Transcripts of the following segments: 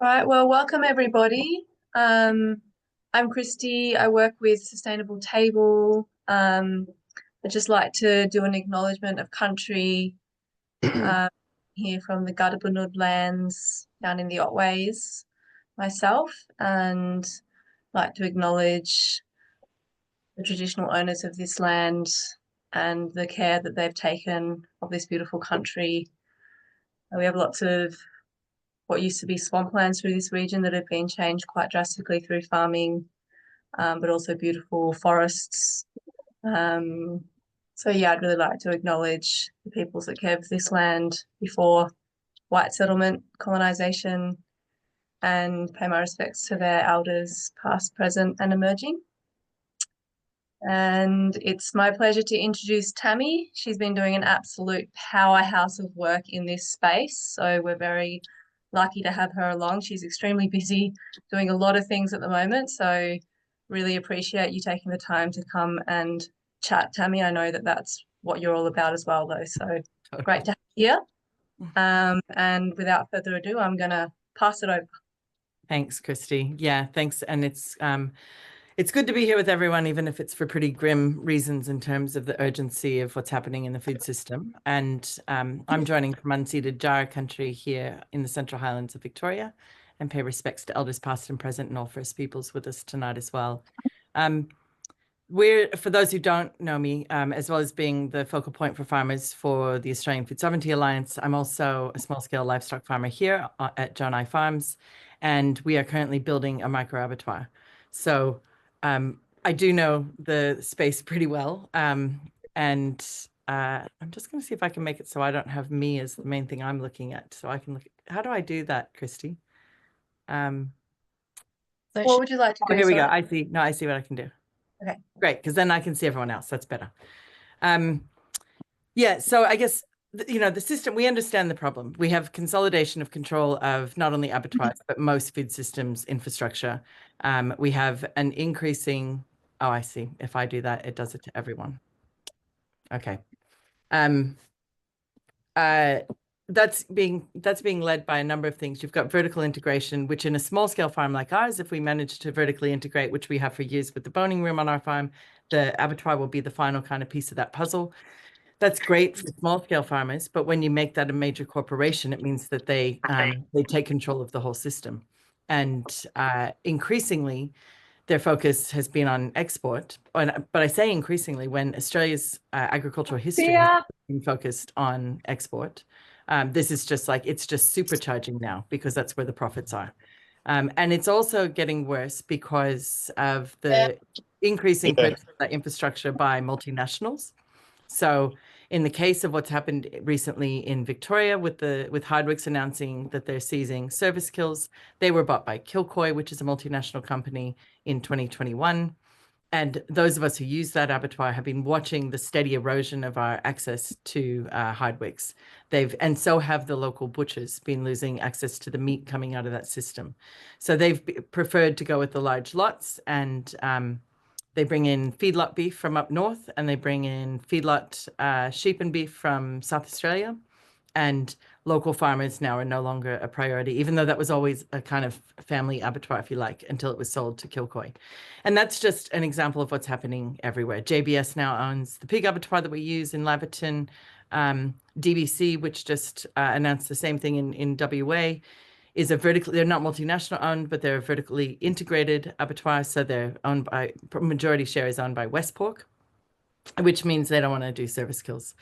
Right, well, welcome everybody. I'm Christy. I work with Sustainable Table. I'd just like to do an acknowledgement of country here from the Gadibunud lands down in the Otways myself, and like to acknowledge the traditional owners of this land and the care that they've taken of this beautiful country. We have lots of what used to be swamplands through this region that have been changed quite drastically through farming, but also beautiful forests. So yeah, I'd really like to acknowledge the peoples that care for this land before white settlement, colonisation, and pay my respects to their elders, past, present, and emerging. And it's my pleasure to introduce Tammi. She's been doing an absolute powerhouse of work in this space, so we're very lucky to have her along. She's extremely busy doing a lot of things at the moment, so really appreciate you taking the time to come and chat, Tammi. I know that that's what you're all about as well, though, so great to have you here. And without further ado, I'm going to pass it over. Thanks, Christy. Yeah, thanks. And it's good to be here with everyone, even if it's for pretty grim reasons in terms of the urgency of what's happening in the food system. And I'm joining from unceded Jara country here in the Central Highlands of Victoria, and pay respects to elders past and present and all First Peoples with us tonight as well. For those who don't know me, as well as being the focal point for farmers for the Australian Food Sovereignty Alliance, I'm also a small-scale livestock farmer here at Jonai Farms, and we are currently building a micro abattoir. So I do know the space pretty well, and I'm just going to see if I can make it so I don't have me as the main thing I'm looking at. So I can look. How do I do that, Christy? What would you like to do? Here we go. I see. No, I see what I can do. Okay. Great, because then I can see everyone else. That's better. Yeah, so I guess, the system, we understand the problem. We have consolidation of control of not only abattoirs, but most food systems infrastructure. We have an increasing, oh, I see. If I do that, it does it to everyone. Okay. That's being led by a number of things. You've got vertical integration, which in a small scale farm like ours, if we manage to vertically integrate, which we have for years with the boning room on our farm, the abattoir will be the final kind of piece of that puzzle. That's great for small scale farmers, but when you make that a major corporation, it means that they take control of the whole system. And increasingly, their focus has been on export. But I say increasingly when Australia's agricultural history has been focused on export. This is just like, it's just supercharging now because that's where the profits are. And it's also getting worse because of the increasing purchase of that infrastructure by multinationals. So in the case of what's happened recently in Victoria with Hardwick's announcing that they're seizing service kills, they were bought by Kilcoy, which is a multinational company, in 2021. And those of us who use that abattoir have been watching the steady erosion of our access to Hardwick's. And so have the local butchers been losing access to the meat coming out of that system. So they've preferred to go with the large lots, and they bring in feedlot beef from up north, and they bring in feedlot sheep and beef from South Australia. And local farmers now are no longer a priority, even though that was always a kind of family abattoir, if you like, until it was sold to Kilcoy. And that's just an example of what's happening everywhere. JBS now owns the pig abattoir that we use in Laverton. DBC, which just announced the same thing in WA, is they're not multinational owned, but they're a vertically integrated abattoir. So they're owned by, majority share is owned by Westpork, which means they don't want to do service kills.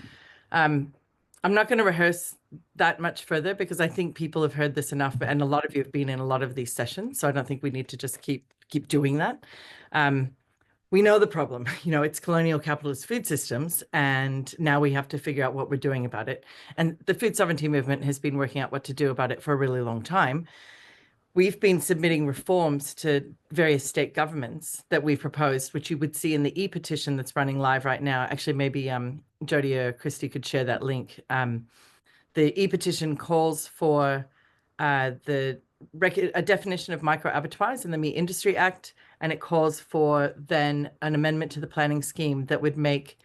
I'm not going to rehearse that much further because I think people have heard this enough, and a lot of you have been in a lot of these sessions. So I don't think we need to just keep doing that. We know the problem, it's colonial capitalist food systems, and now we have to figure out what we're doing about it. And the food sovereignty movement has been working out what to do about it for a really long time. We've been submitting reforms to various state governments that we've proposed, which you would see in the e-petition that's running live right now. Actually, maybe Jody or Christy could share that link. The e-petition calls for a definition of micro abattoirs in the Meat Industry Act, and it calls for then an amendment to the planning scheme that would make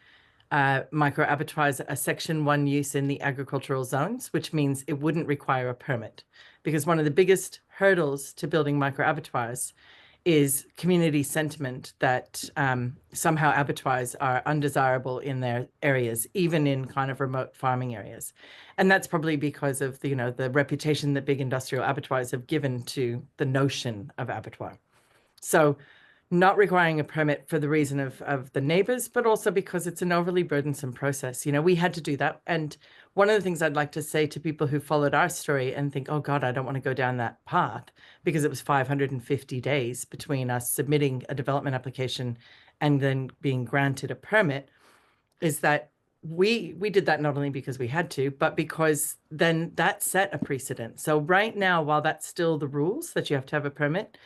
micro abattoirs a Section 1 use in the agricultural zones, which means it wouldn't require a permit. Because one of the biggest hurdles to building micro abattoirs is community sentiment that somehow abattoirs are undesirable in their areas, even in kind of remote farming areas. And that's probably because of the, the reputation that big industrial abattoirs have given to the notion of abattoir. So not requiring a permit for the reason of the neighbors, but also because it's an overly burdensome process. We had to do that. And one of the things I'd like to say to people who followed our story and think, oh God, I don't want to go down that path, because it was 550 days between us submitting a development application and then being granted a permit, is that we did that not only because we had to, but because then that set a precedent. So right now, while that's still the rules that you have to have a permit,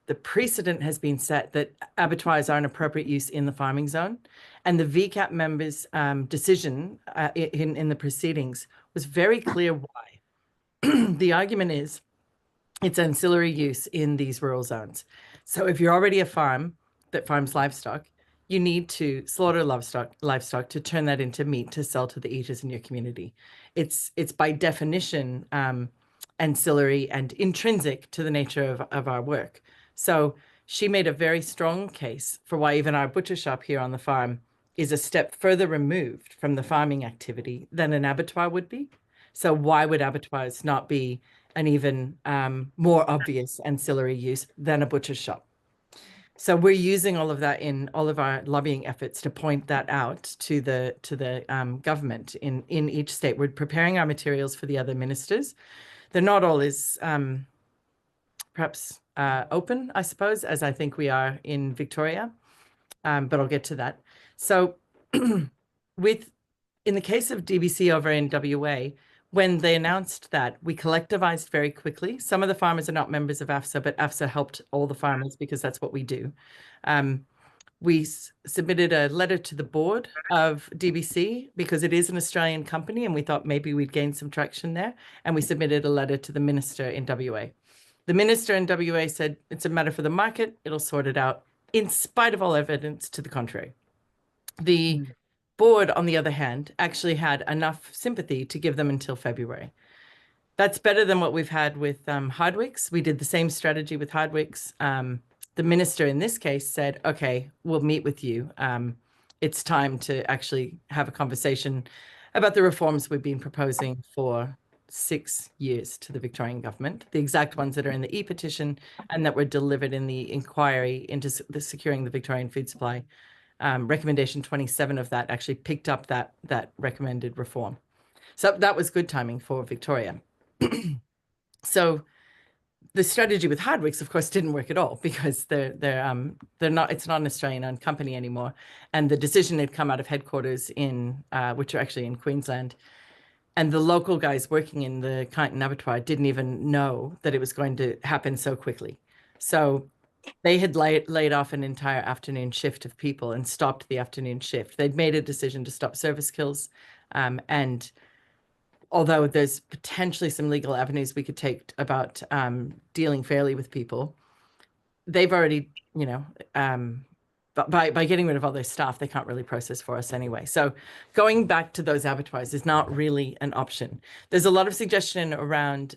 the precedent has been set that abattoirs are an appropriate use in the farming zone. And the VCAP members' decision in the proceedings was very clear why. The argument is it's ancillary use in these rural zones. So if you're already a farm that farms livestock, you need to slaughter livestock to turn that into meat to sell to the eaters in your community. It's by definition ancillary and intrinsic to the nature of our work. So she made a very strong case for why even our butcher shop here on the farm is a step further removed from the farming activity than an abattoir would be. So why would abattoirs not be an even more obvious ancillary use than a butcher shop? So we're using all of that in all of our lobbying efforts to point that out to the government in each state. We're preparing our materials for the other ministers. They're not all as perhaps open, I suppose, as I think we are in Victoria, but I'll get to that. So in the case of DBC over in WA, when they announced that, we collectivized very quickly. Some of the farmers are not members of AFSA, but AFSA helped all the farmers because that's what we do. We submitted a letter to the board of DBC because it is an Australian company and we thought maybe we'd gain some traction there. And we submitted a letter to the minister in WA. The minister in WA said, it's a matter for the market, it'll sort it out, in spite of all evidence to the contrary. The board, on the other hand, actually had enough sympathy to give them until February. That's better than what we've had with Hardwicks. We did the same strategy with Hardwicks. The minister in this case said, okay, we'll meet with you. It's time to actually have a conversation about the reforms we've been proposing for 6 years to the Victorian Government, the exact ones that are in the e-petition and that were delivered in the inquiry into securing the Victorian food supply. Recommendation 27 of that actually picked up that recommended reform. So that was good timing for Victoria. So the strategy with Hardwicks, of course, didn't work at all because they're not, it's not an Australian-owned company anymore. And the decision had come out of headquarters in, which are actually in Queensland. And the local guys working in the Kyneton Abattoir didn't even know that it was going to happen so quickly. So they had laid off an entire afternoon shift of people and stopped the afternoon shift. They'd made a decision to stop service kills. And although there's potentially some legal avenues we could take about dealing fairly with people, they've already, by getting rid of all their staff, they can't really process for us anyway. So going back to those abattoirs is not really an option. There's a lot of suggestion around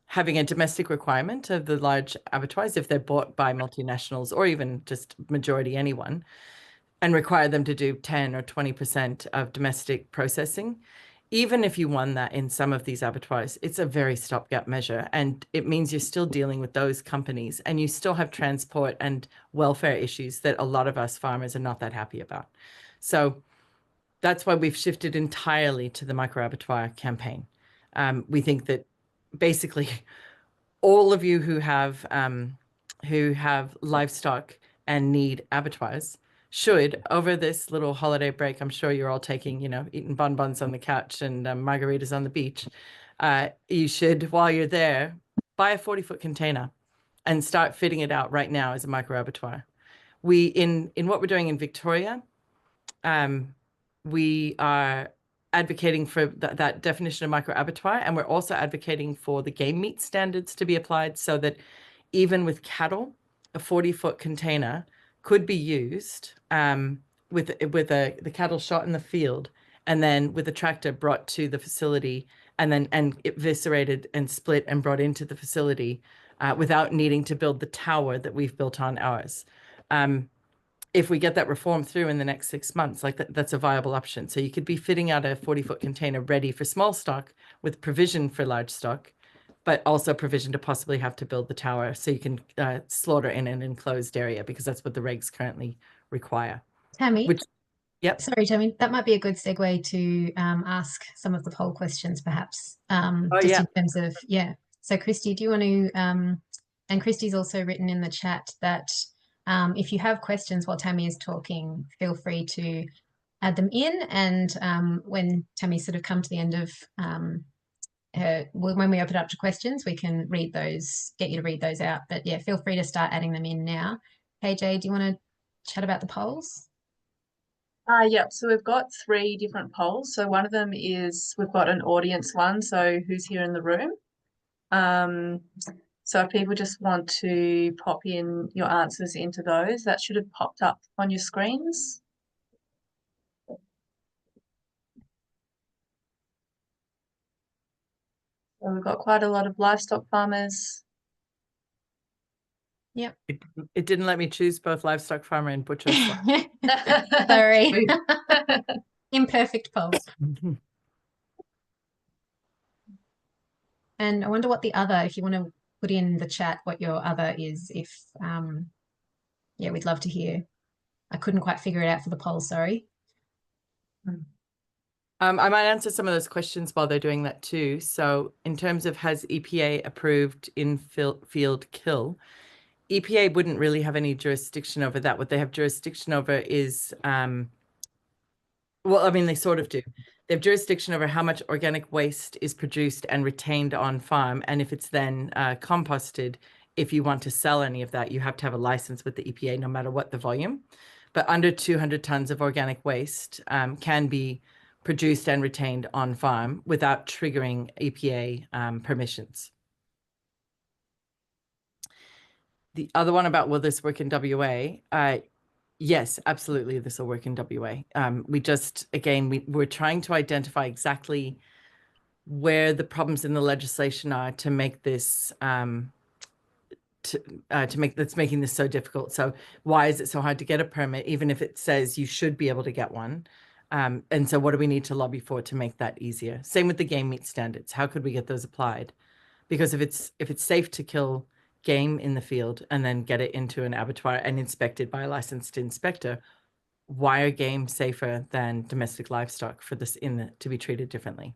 having a domestic requirement of the large abattoirs if they're bought by multinationals or even just majority anyone, and require them to do 10 or 20% of domestic processing. Even if you won that in some of these abattoirs, it's a very stopgap measure. And it means you're still dealing with those companies and you still have transport and welfare issues that a lot of us farmers are not that happy about. So that's why we've shifted entirely to the micro abattoir campaign. We think that basically all of you who have livestock and need abattoirs should, over this little holiday break, I'm sure you're all taking, eating bonbons on the couch and margaritas on the beach. You should, while you're there, buy a 40-foot container and start fitting it out right now as a micro abattoir. In what we're doing in Victoria, we are advocating for that definition of micro abattoir, and we're also advocating for the game meat standards to be applied so that even with cattle, a 40-foot container could be used with the cattle shot in the field and then with a tractor brought to the facility and then eviscerated and split and brought into the facility without needing to build the tower that we've built on ours. If we get that reform through in the next 6 months, like that's a viable option. So you could be fitting out a 40-foot container ready for small stock with provision for large stock, but also provision to possibly have to build the tower so you can slaughter in an enclosed area, because that's what the regs currently require. Tammi, Yep. Sorry, Tammi, that might be a good segue to ask some of the poll questions, perhaps. Oh, just yeah. in terms of, yeah. So, Christy, do you want to, and Christy's also written in the chat that if you have questions while Tammi is talking, feel free to add them in. And when Tammi sort of come to the end of when we open up to questions, we can read those, get you to read those out. But yeah, feel free to start adding them in now. KJ, do you want to chat about the polls? Yeah, so we've got 3 different polls. So one of them is, we've got an audience one, so who's here in the room. So if people just want to pop in your answers into those, that should have popped up on your screens. So we've got quite a lot of livestock farmers. Yep. It didn't let me choose both livestock farmer and butcher. Sorry. Imperfect polls. And I wonder what the other, if you want to put in the chat what your other is, if, yeah, we'd love to hear. I couldn't quite figure it out for the poll, sorry. I might answer some of those questions while they're doing that too. So in terms of has EPA approved in-field kill, EPA wouldn't really have any jurisdiction over that. What they have jurisdiction over is, well, I mean, they sort of do. They have jurisdiction over how much organic waste is produced and retained on farm. And if it's then composted, if you want to sell any of that, you have to have a license with the EPA, no matter what the volume. But under 200 tons of organic waste can be produced and retained on farm without triggering EPA permissions. The other one about will this work in WA? Yes, absolutely, this will work in WA. We just, again, we're trying to identify exactly where the problems in the legislation are to make this, that's making this so difficult. So why is it so hard to get a permit, even if it says you should be able to get one? And so what do we need to lobby for to make that easier? Same with the game meat standards. How could we get those applied? Because if it's safe to kill game in the field and then get it into an abattoir and inspected by a licensed inspector, why are game safer than domestic livestock for this to be treated differently?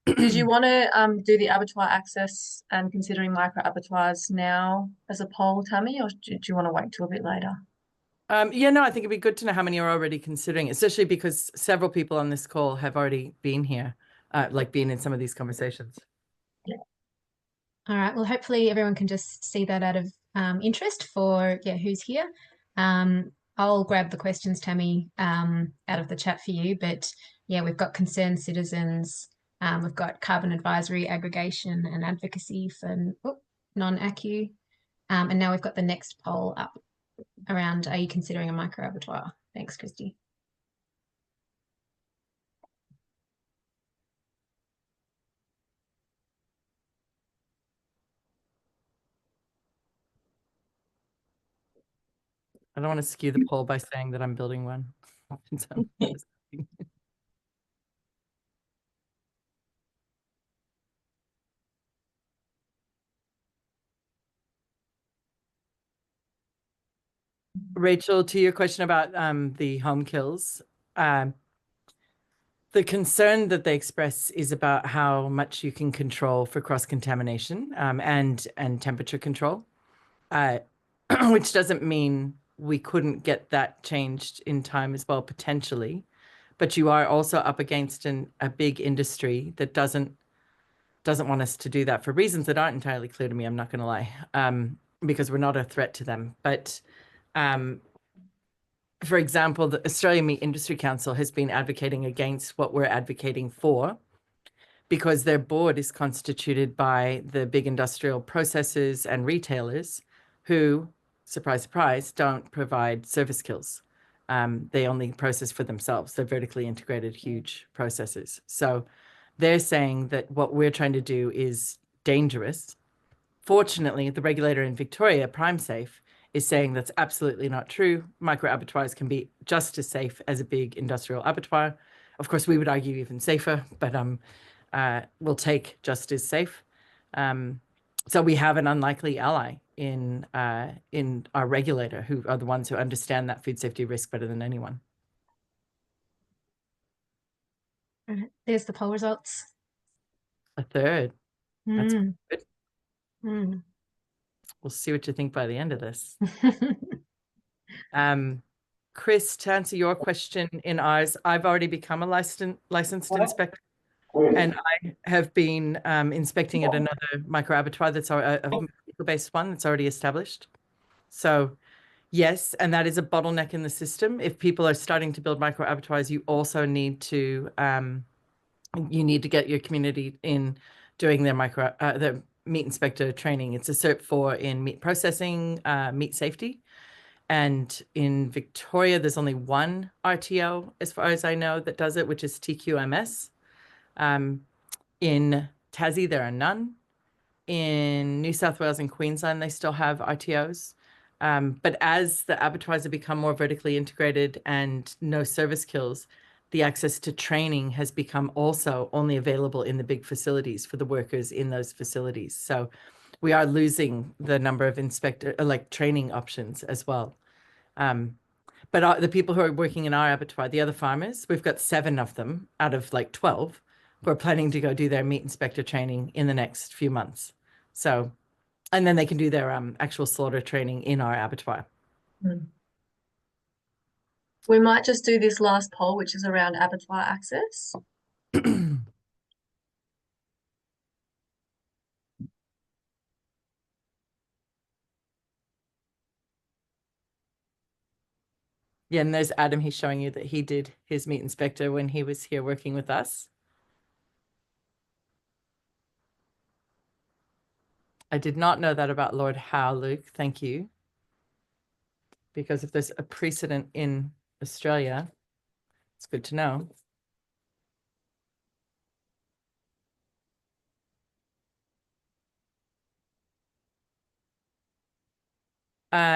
Did you want to do the abattoir access and considering micro abattoirs now as a poll, Tammi, or do you want to wait till a bit later? Yeah, no, I think it'd be good to know how many are already considering, especially because several people on this call have already been here, like been in some of these conversations. Yeah. All right. Well, hopefully everyone can just see that out of interest for, yeah, who's here. I'll grab the questions, Tammi, out of the chat for you. But yeah, we've got concerned citizens. We've got carbon advisory, aggregation and advocacy for non-ACCU. And now we've got the next poll up around, are you considering a micro abattoir? Thanks, Christy. I don't want to skew the poll by saying that I'm building one. Rachel, to your question about the home kills, the concern that they express is about how much you can control for cross-contamination and temperature control, which doesn't mean we couldn't get that changed in time as well, potentially. But you are also up against a big industry that doesn't want us to do that for reasons that aren't entirely clear to me, I'm not going to lie, because we're not a threat to them. But for example, the Australian Meat Industry Council has been advocating against what we're advocating for, because their board is constituted by the big industrial processors and retailers who, surprise, surprise, don't provide service kills. They only process for themselves. They're vertically integrated, huge processors. So they're saying that what we're trying to do is dangerous. Fortunately, the regulator in Victoria, PrimeSafe, is saying that's absolutely not true. Micro abattoirs can be just as safe as a big industrial abattoir. Of course, we would argue even safer, but we'll take just as safe. So we have an unlikely ally in our regulator, who are the ones who understand that food safety risk better than anyone. All right, there's the poll results. A third. That's Mm. good. Mm. We'll see what you think by the end of this. Chris, to answer your question in ours, I've already become a licensed inspector, and I have been inspecting at another micro abattoir that's a based one that's already established. So yes, and that is a bottleneck in the system. If people are starting to build micro abattoirs, you also need to get your community in doing their the meat inspector training. It's a Cert 4 in meat processing, meat safety. And in Victoria, there's only one RTO, as far as I know, that does it, which is TQMS. In Tassie, there are none. In New South Wales and Queensland, they still have RTOs. But as the abattoirs have become more vertically integrated and no service kills, the access to training has become also only available in the big facilities for the workers in those facilities. So we are losing the number of training options as well. But the people who are working in our abattoir, the other farmers, we've got 7 of them out of like 12 who are planning to go do their meat inspector training in the next few months. So, and then they can do their actual slaughter training in our abattoir. We might just do this last poll, which is around abattoir access. Yeah, and there's Adam. He's showing you that he did his meat inspector when he was here working with us. I did not know that about Lord Howe, Luke. Thank you. Because if there's a precedent in Australia, it's good to know.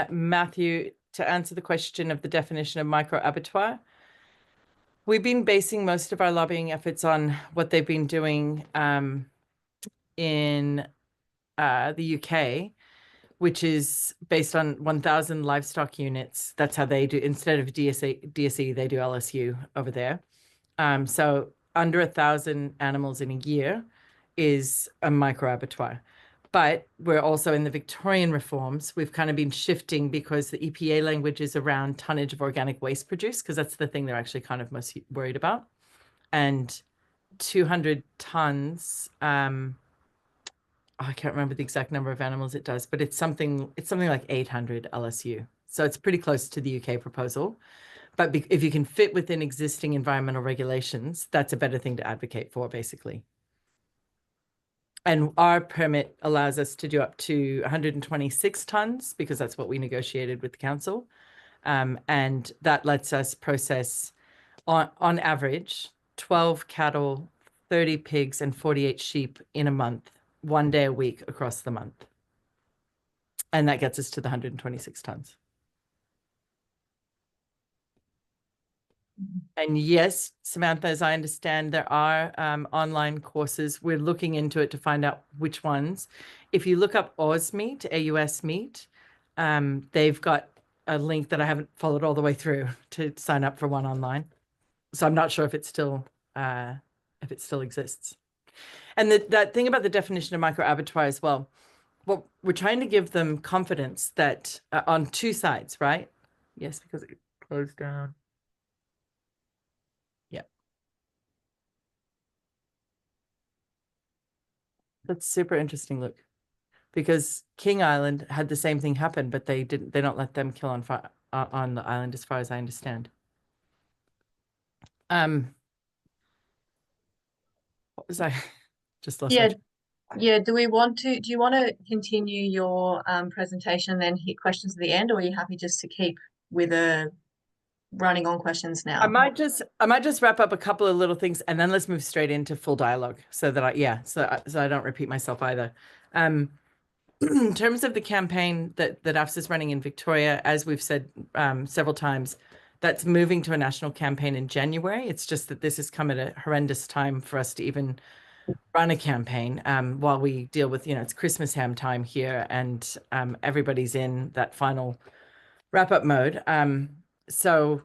Matthew, to answer the question of the definition of micro abattoir, we've been basing most of our lobbying efforts on what they've been doing in the UK, which is based on 1,000 livestock units. That's how they do, instead of DSE, they do LSU over there. So under 1,000 animals in a year is a micro abattoir. But we're also in the Victorian reforms, we've kind of been shifting because the EPA language is around tonnage of organic waste produced, because that's the thing they're actually kind of most worried about. And 200 tons, I can't remember the exact number of animals it does, but it's something like 800 LSU. So it's pretty close to the UK proposal. But if you can fit within existing environmental regulations, that's a better thing to advocate for, basically. And our permit allows us to do up to 126 tons, because that's what we negotiated with the council. And that lets us process, on average, 12 cattle, 30 pigs, and 48 sheep in a month, 1 day a week across the month. And that gets us to the 126 tons. And yes, Samantha, as I understand, there are online courses. We're looking into it to find out which ones. If you look up AusMeat, AUS Meat, they've got a link that I haven't followed all the way through to sign up for one online. So I'm not sure if it still exists. And that thing about the definition of micro abattoir as well, well, we're trying to give them confidence that on 2 sides, right? Yes, because it closed down. That's super interesting, Luke, because King Island had the same thing happen, but they don't let them kill on the island, as far as I understand. What was I just lost? Yeah. Do you want to continue your presentation and then hit questions at the end, or are you happy just to keep with a running on questions now. I might just wrap up a couple of little things and then let's move straight into full dialogue so that I don't repeat myself either. In terms of the campaign that AFSA is running in Victoria, as we've said several times, that's moving to a national campaign in January. It's just that this has come at a horrendous time for us to even run a campaign while we deal with, it's Christmas ham time here and everybody's in that final wrap-up mode. So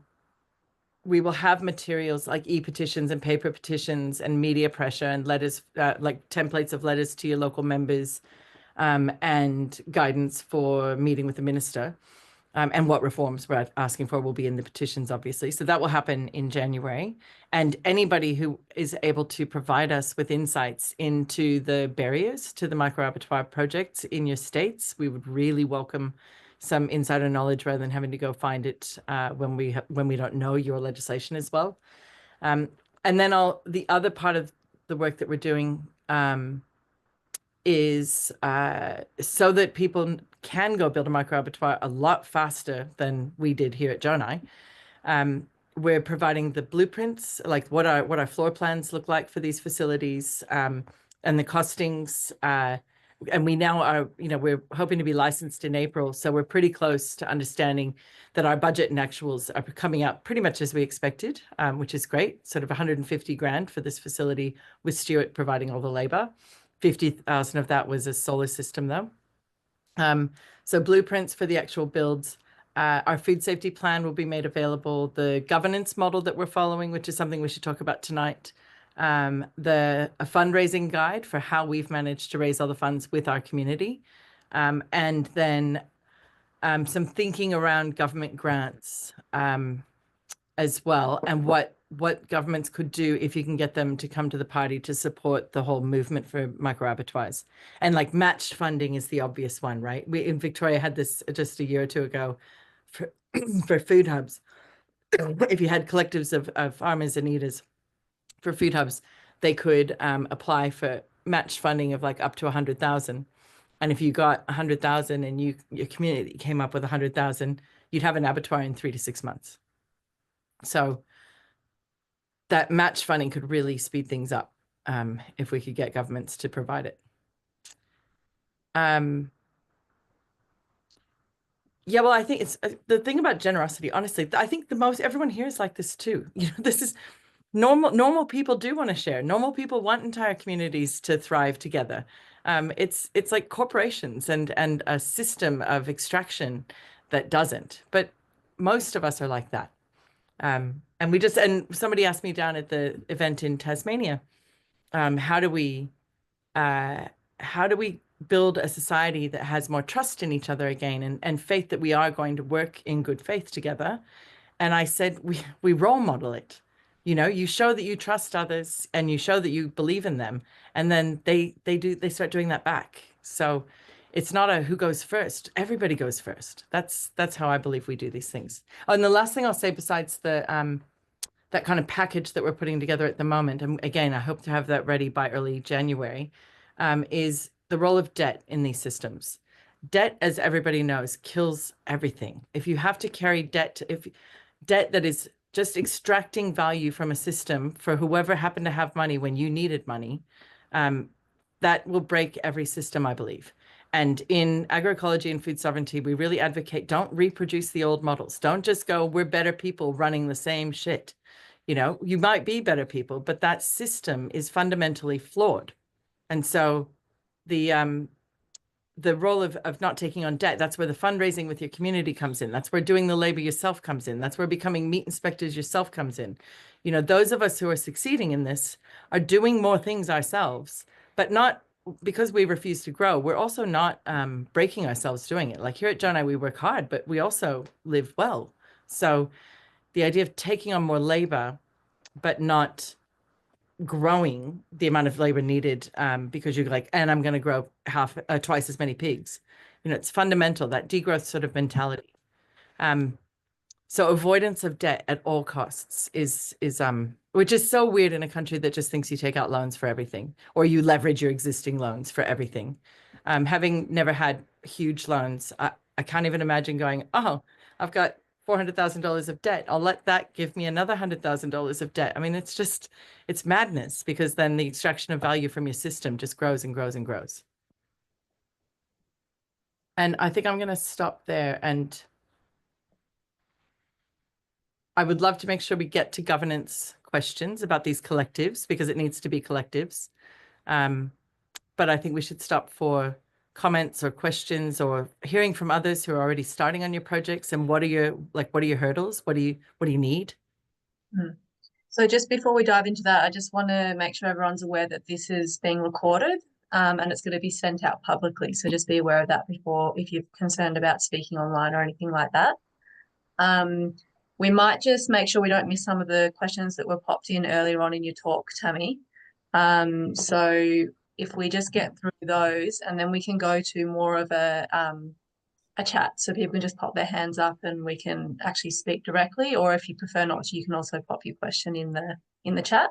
we will have materials like e-petitions and paper petitions and media pressure and letters, like templates of letters to your local members, and guidance for meeting with the minister, and what reforms we're asking for will be in the petitions, obviously. So that will happen in January. And anybody who is able to provide us with insights into the barriers to the micro abattoir projects in your states, we would really welcome some insider knowledge rather than having to go find it when we don't know your legislation as well. And then the other part of the work that we're doing is so that people can go build a micro abattoir a lot faster than we did here at Jonai. We're providing the blueprints, like what our floor plans look like for these facilities, and the costings. And we now are, we're hoping to be licensed in April. So we're pretty close to understanding that our budget and actuals are coming out pretty much as we expected, which is great. Sort of 150 grand for this facility with Stuart providing all the labor. 50,000 of that was a solar system though. So blueprints for the actual builds. Our food safety plan will be made available. The governance model that we're following, which is something we should talk about tonight. A fundraising guide for how we've managed to raise all the funds with our community. And then some thinking around government grants as well, and what governments could do if you can get them to come to the party to support the whole movement for micro abattoirs. And like matched funding is the obvious one, right? We in Victoria had this just a year or two ago for, for food hubs. If you had collectives of farmers and eaters for food hubs, they could apply for matched funding of like up to 100,000. And if you got 100,000 and your community came up with 100,000, you'd have an abattoir in 3 to 6 months. So that match funding could really speed things up if we could get governments to provide it. Yeah, well, I think it's the thing about generosity, honestly, I think everyone here is like this too. This is normal people do want to share. Normal people want entire communities to thrive together. It's like corporations and a system of extraction that doesn't, but most of us are like that. And somebody asked me down at the event in Tasmania, how do we build a society that has more trust in each other again and faith that we are going to work in good faith together? And I said, we role model it. You show that you trust others and you show that you believe in them, and then they start doing that back. So it's not a who goes first. Everybody goes first. That's how I believe we do these things. Oh, and the last thing I'll say, besides the that kind of package that we're putting together at the moment, and again, I hope to have that ready by early January, is the role of debt in these systems. Debt, as everybody knows, kills everything. If you have to carry debt that is just extracting value from a system for whoever happened to have money when you needed money, that will break every system, I believe. And in agroecology and food sovereignty, we really advocate, don't reproduce the old models. Don't just go, we're better people running the same shit. You might be better people, but that system is fundamentally flawed. And so the role of not taking on debt, that's where the fundraising with your community comes in. That's where doing the labor yourself comes in. That's where becoming meat inspectors yourself comes in. Those of us who are succeeding in this are doing more things ourselves, but not because we refuse to grow. We're also not breaking ourselves doing it. Like here at Jonai, we work hard, but we also live well. So the idea of taking on more labor, but not growing the amount of labor needed because you're like, and I'm going to grow twice as many pigs. It's fundamental, that degrowth sort of mentality. So avoidance of debt at all costs is which is so weird in a country that just thinks you take out loans for everything, or you leverage your existing loans for everything. Having never had huge loans, I can't even imagine going, oh, I've got $400,000 of debt. I'll let that give me another $100,000 of debt. I mean, it's madness, because then the extraction of value from your system just grows and grows and grows. And I think I'm going to stop there, and I would love to make sure we get to governance questions about these collectives, because it needs to be collectives. But I think we should stop for comments or questions or hearing from others who are already starting on your projects. And what are your hurdles? What do you need? So just before we dive into that, I just want to make sure everyone's aware that this is being recorded, and it's going to be sent out publicly. So just be aware of that before, if you're concerned about speaking online or anything like that. We might just make sure we don't miss some of the questions that were popped in earlier on in your talk, Tammi. So if we just get through those, and then we can go to more of a chat, so people can just pop their hands up and we can actually speak directly, or if you prefer not to, you can also pop your question in the chat.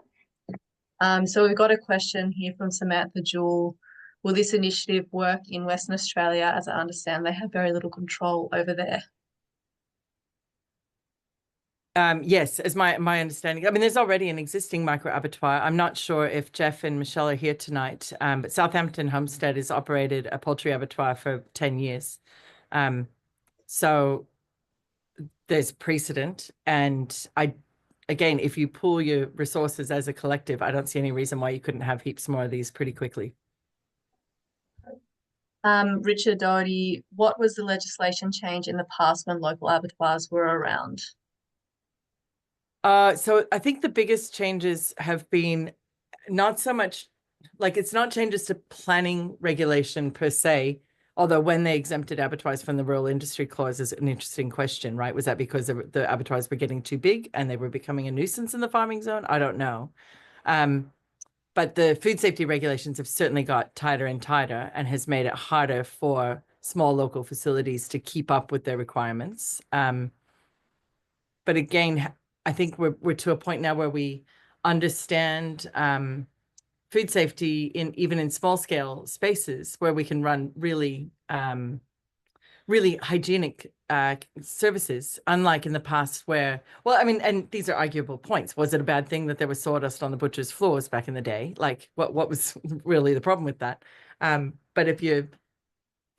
So we've got a question here from Samantha Jewell. Will this initiative work in Western Australia? As I understand, they have very little control over there. Yes, as my understanding. I mean, there's already an existing micro abattoir. I'm not sure if Jeff and Michelle are here tonight, but Southampton Homestead has operated a poultry abattoir for 10 years. So there's precedent. And again, if you pool your resources as a collective, I don't see any reason why you couldn't have heaps more of these pretty quickly. Richard Doherty, what was the legislation change in the past when local abattoirs were around? So I think the biggest changes have been not so much, like, it's not changes to planning regulation per se, although when they exempted abattoirs from the rural industry clause is an interesting question, right? Was that because the abattoirs were getting too big and they were becoming a nuisance in the farming zone? I don't know. But the food safety regulations have certainly got tighter and tighter, and has made it harder for small local facilities to keep up with their requirements. But again, I think we're to a point now where we understand food safety even in small scale spaces, where we can run really hygienic services, unlike in the past where, well, I mean, and these are arguable points. Was it a bad thing that there was sawdust on the butcher's floors back in the day? Like, what was really the problem with that? But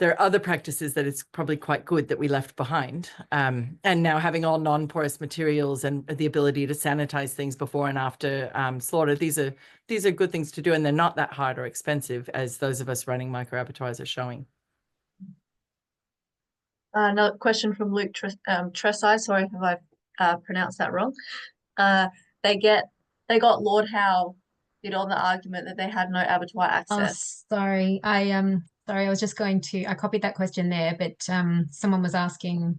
there are other practices that it's probably quite good that we left behind. And now having all non-porous materials and the ability to sanitize things before and after slaughter, these are good things to do, and they're not that hard or expensive as those of us running micro abattoirs are showing. Another question from Luke Tressai. Sorry if I pronounced that wrong. They got Lord Howe did on the argument that they had no abattoir access. Oh, sorry. Sorry, I was just going to, I copied that question there, but someone was asking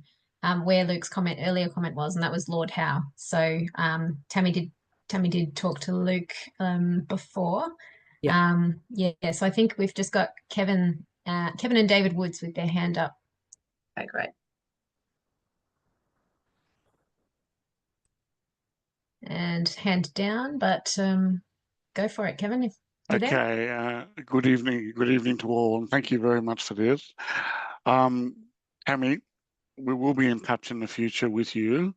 where Luke's earlier comment was, and that was Lord Howe. So Tammi did talk to Luke before. Yeah. Yeah, so I think we've just got Kevin and David Woods with their hand up. Okay, great. And hand down, but go for it, Kevin, if you're there. Okay, good evening to all, and thank you very much for this. Tammi, we will be in touch in the future with you.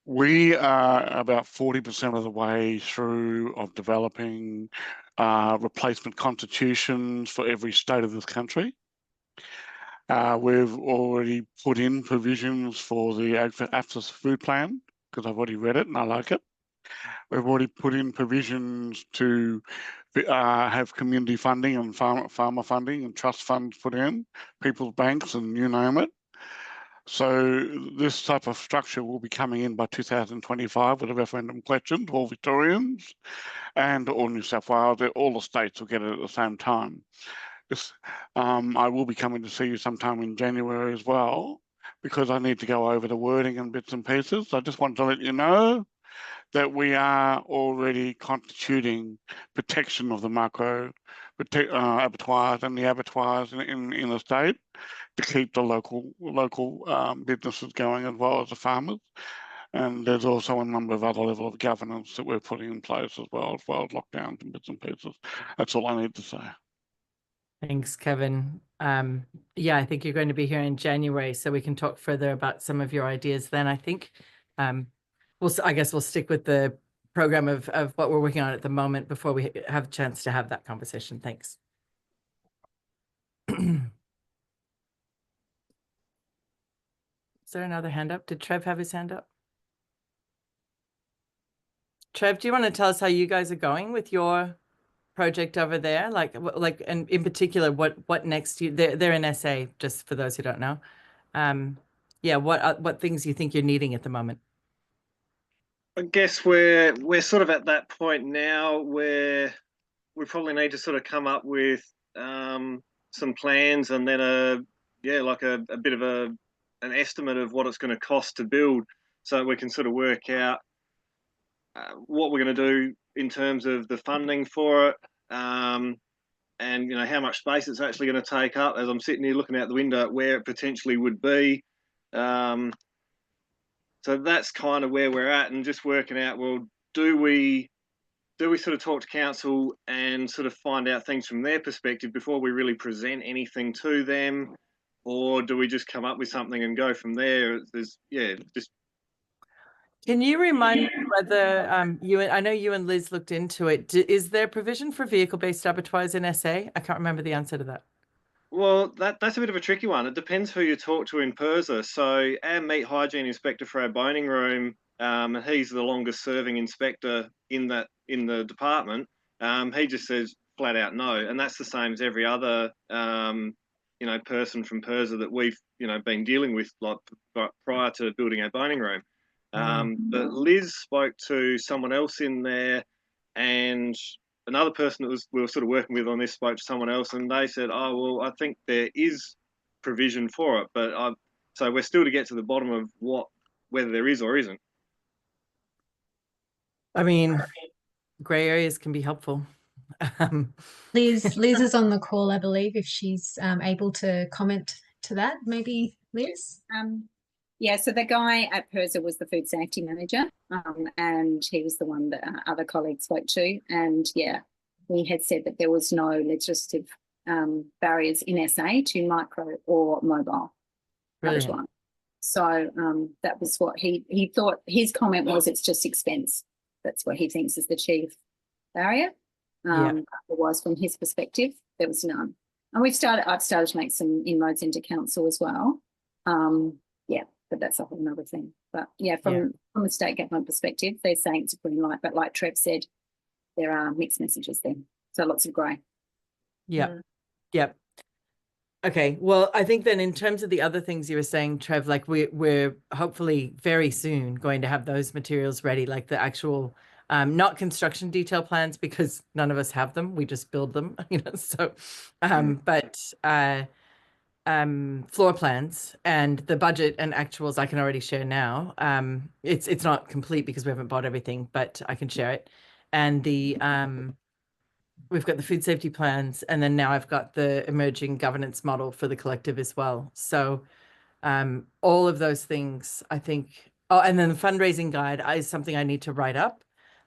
We are about 40% of the way through of developing replacement constitutions for every state of this country. We've already put in provisions for the AFSA food plan, because I've already read it and I like it. We've already put in provisions to have community funding and farmer funding and trust funds put in, people's banks and you name it. So this type of structure will be coming in by 2025 with a referendum question to all Victorians and all New South Wales. All the states will get it at the same time. I will be coming to see you sometime in January as well, because I need to go over the wording and bits and pieces. I just wanted to let you know that we are already constituting protection of the micro abattoirs and the abattoirs in the state to keep the local businesses going as well as the farmers. And there's also a number of other level of governance that we're putting in place as well as lockdowns and bits and pieces. That's all I need to say. Thanks, Kevin. Yeah, I think you're going to be here in January, so we can talk further about some of your ideas then. I think I guess we'll stick with the program of what we're working on at the moment before we have a chance to have that conversation. Thanks. Is there another hand up? Did Trev have his hand up? Trev, do you want to tell us how you guys are going with your project over there? And in particular, what next? They're in SA, just for those who don't know. Yeah, what things you think you're needing at the moment? I guess we're sort of at that point now where we probably need to sort of come up with some plans and then a bit of an estimate of what it's going to cost to build, so we can sort of work out what we're going to do in terms of the funding for it, and how much space it's actually going to take up. As I'm sitting here looking out the window at where it potentially would be. So that's kind of where we're at, and just working out, well, do we sort of talk to council and sort of find out things from their perspective before we really present anything to them, or do we just come up with something and go from there? Can you remind me whether I know you and Liz looked into it. Is there provision for vehicle-based abattoirs in SA? I can't remember the answer to that. Well, that's a bit of a tricky one. It depends who you talk to in PIRSA. So our meat hygiene inspector for our boning room, and he's the longest serving inspector in the department. He just says flat out no, and that's the same as every other person from PIRSA that we've been dealing with, like prior to building our boning room. But Liz spoke to someone else in there, and another person that we were sort of working with on this spoke to someone else, and they said, "Oh, well, I think there is provision for it, but so we're still to get to the bottom of whether there is or isn't." I mean, grey areas can be helpful. Liz is on the call, I believe, if she's able to comment to that. Maybe Liz? Yeah, so the guy at PIRSA was the food safety manager, and he was the one that other colleagues spoke to. And yeah, he had said that there was no legislative barriers in SA to micro or mobile abattoir. So that was what he thought. His comment was, it's just expense. That's what he thinks is the chief barrier. Otherwise, from his perspective, there was none. And I've started to make some inroads into council as well. But that's a whole other thing. But yeah, from a state government perspective, they're saying it's a green light. But like Trev said, there are mixed messages there. So lots of grey. Yeah. Yep. Okay. Well, I think then in terms of the other things you were saying, Trev, like we're hopefully very soon going to have those materials ready, like the actual not construction detail plans, because none of us have them. We just build them, so but floor plans and the budget and actuals I can already share now. It's not complete because we haven't bought everything, but I can share it. And the we've got the food safety plans, and then now I've got the emerging governance model for the collective as well. So all of those things, I think. Oh, and then the fundraising guide is something I need to write up.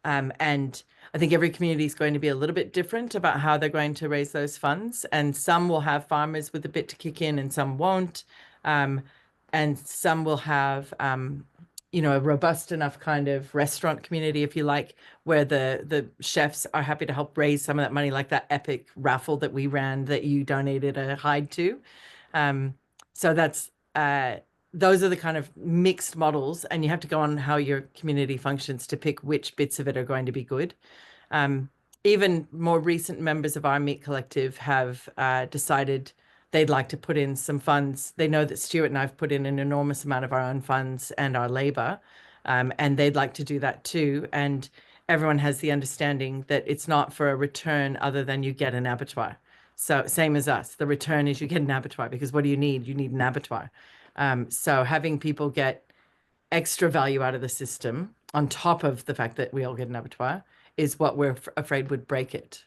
And I think every community is going to be a little bit different about how they're going to raise those funds. And some will have farmers with a bit to kick in and some won't. And some will have, a robust enough kind of restaurant community, if you like, where the chefs are happy to help raise some of that money, like that epic raffle that we ran that you donated a hide to. So that's... those are the kind of mixed models, and you have to go on how your community functions to pick which bits of it are going to be good. Even more recent members of our meat collective have decided they'd like to put in some funds. They know that Stuart and I've put in an enormous amount of our own funds and our labor, and they'd like to do that too. And everyone has the understanding that it's not for a return other than you get an abattoir. So same as us, the return is you get an abattoir, because what do you need? You need an abattoir. So having people get extra value out of the system on top of the fact that we all get an abattoir is what we're afraid would break it.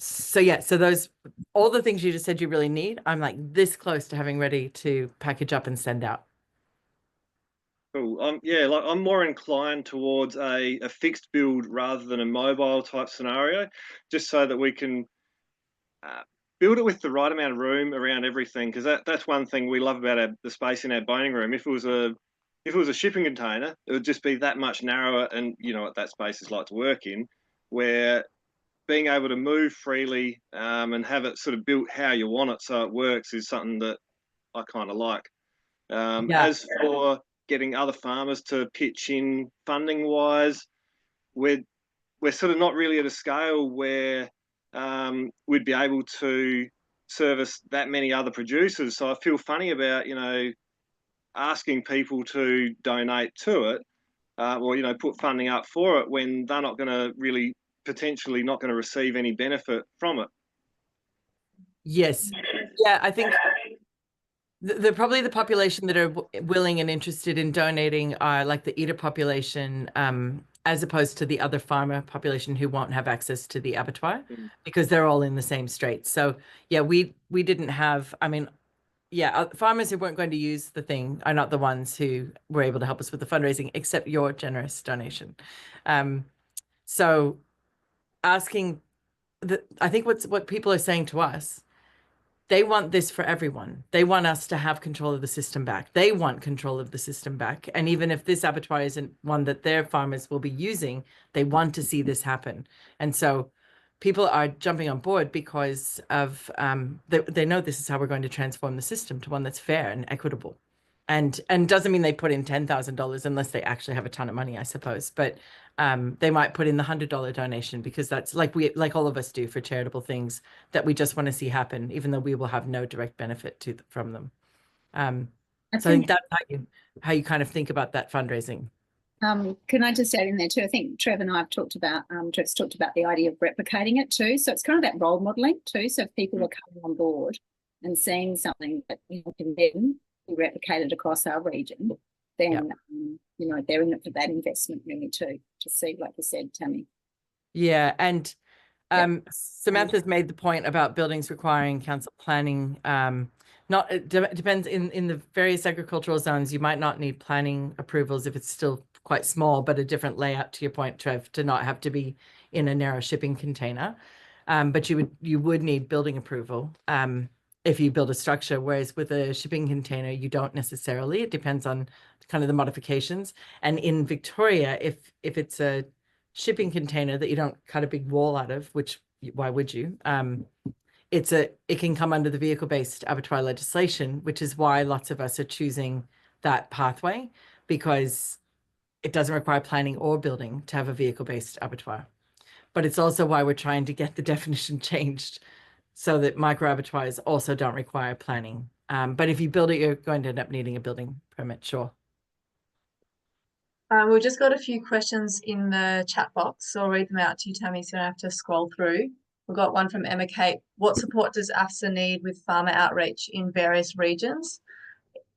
So those, all the things you just said you really need, I'm like this close to having ready to package up and send out. Cool. I'm more inclined towards a fixed build rather than a mobile type scenario, just so that we can build it with the right amount of room around everything, because that's one thing we love about the space in our boning room. If it was a shipping container, it would just be that much narrower, and you know what that space is like to work in, where being able to move freely and have it sort of built how you want it so it works is something that I kind of like. As for getting other farmers to pitch in funding wise, we're sort of not really at a scale where we'd be able to service that many other producers. So I feel funny about, asking people to donate to it or, put funding up for it when they're not going to really, potentially not going to receive any benefit from it. Yes. Yeah, I think probably the population that are willing and interested in donating are like the eater population, as opposed to the other farmer population who won't have access to the abattoir because they're all in the same straits. So yeah, we didn't have, farmers who weren't going to use the thing are not the ones who were able to help us with the fundraising, except your generous donation. So asking, I think what people are saying to us, they want this for everyone. They want us to have control of the system back. They want control of the system back. And even if this abattoir isn't one that their farmers will be using, they want to see this happen. And so people are jumping on board because of they know this is how we're going to transform the system to one that's fair and equitable. And doesn't mean they put in $10,000 unless they actually have a ton of money, I suppose. But they might put in the $100 donation because that's like all of us do for charitable things that we just want to see happen, even though we will have no direct benefit from them. So I think that's how you kind of think about that fundraising. Can I just add in there too? I think Trev and I have talked about Trev's talked about the idea of replicating it too. So it's kind of that role modelling too. So if people are coming on board and seeing something that can then be replicated across our region, then they're in it for that investment really too, to see, like you said, Tammi. Yeah, and Samantha's made the point about buildings requiring council planning. It depends in the various agricultural zones, you might not need planning approvals if it's still quite small, but a different layout, to your point, Trev, to not have to be in a narrow shipping container. But you would need building approval if you build a structure, whereas with a shipping container, you don't necessarily. It depends on kind of the modifications. And in Victoria, if it's a shipping container that you don't cut a big wall out of, which why would you? It can come under the vehicle-based abattoir legislation, which is why lots of us are choosing that pathway, because it doesn't require planning or building to have a vehicle-based abattoir. But it's also why we're trying to get the definition changed so that micro abattoirs also don't require planning. But if you build it, you're going to end up needing a building permit, sure. We've just got a few questions in the chat box, so I'll read them out to you, Tammi, so you don't have to scroll through. We've got one from Emma Kate. What support does AFSA need with farmer outreach in various regions?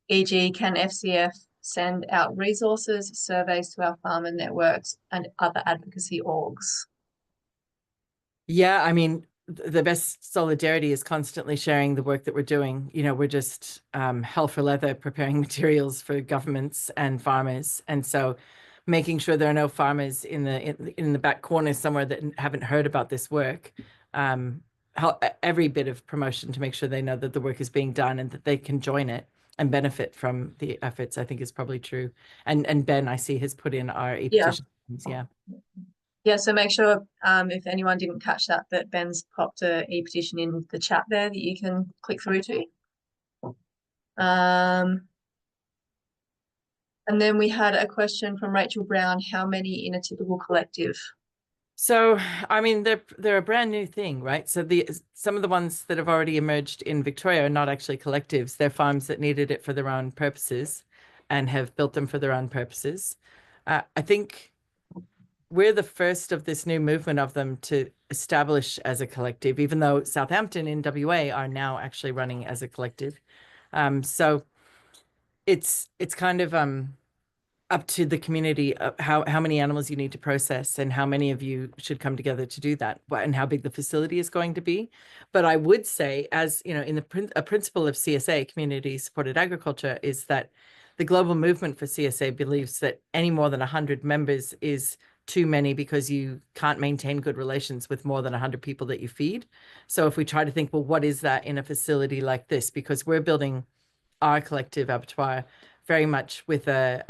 E.g., can FCF send out resources, surveys to our farmer networks and other advocacy orgs? Yeah, I mean, the best solidarity is constantly sharing the work that we're doing. We're just hell for leather preparing materials for governments and farmers. And so making sure there are no farmers in the back corner somewhere that haven't heard about this work. Every bit of promotion to make sure they know that the work is being done and that they can join it and benefit from the efforts, I think is probably true. And Ben, I see, has put in our e-petition. Yeah, so make sure if anyone didn't catch that Ben's popped a e-petition in the chat there that you can click through to. And then we had a question from Rachel Brown, how many in a typical collective? So, I mean, they're a brand new thing, right? So some of the ones that have already emerged in Victoria are not actually collectives. They're farms that needed it for their own purposes and have built them for their own purposes. I think we're the first of this new movement of them to establish as a collective, even though Southampton in WA are now actually running as a collective. So it's kind of up to the community how many animals you need to process and how many of you should come together to do that, and how big the facility is going to be. But I would say, as you know, in a principle of CSA, community supported agriculture, is that the global movement for CSA believes that any more than 100 members is too many because you can't maintain good relations with more than 100 people that you feed. So if we try to think, well, what is that in a facility like this? Because we're building our collective abattoir very much with a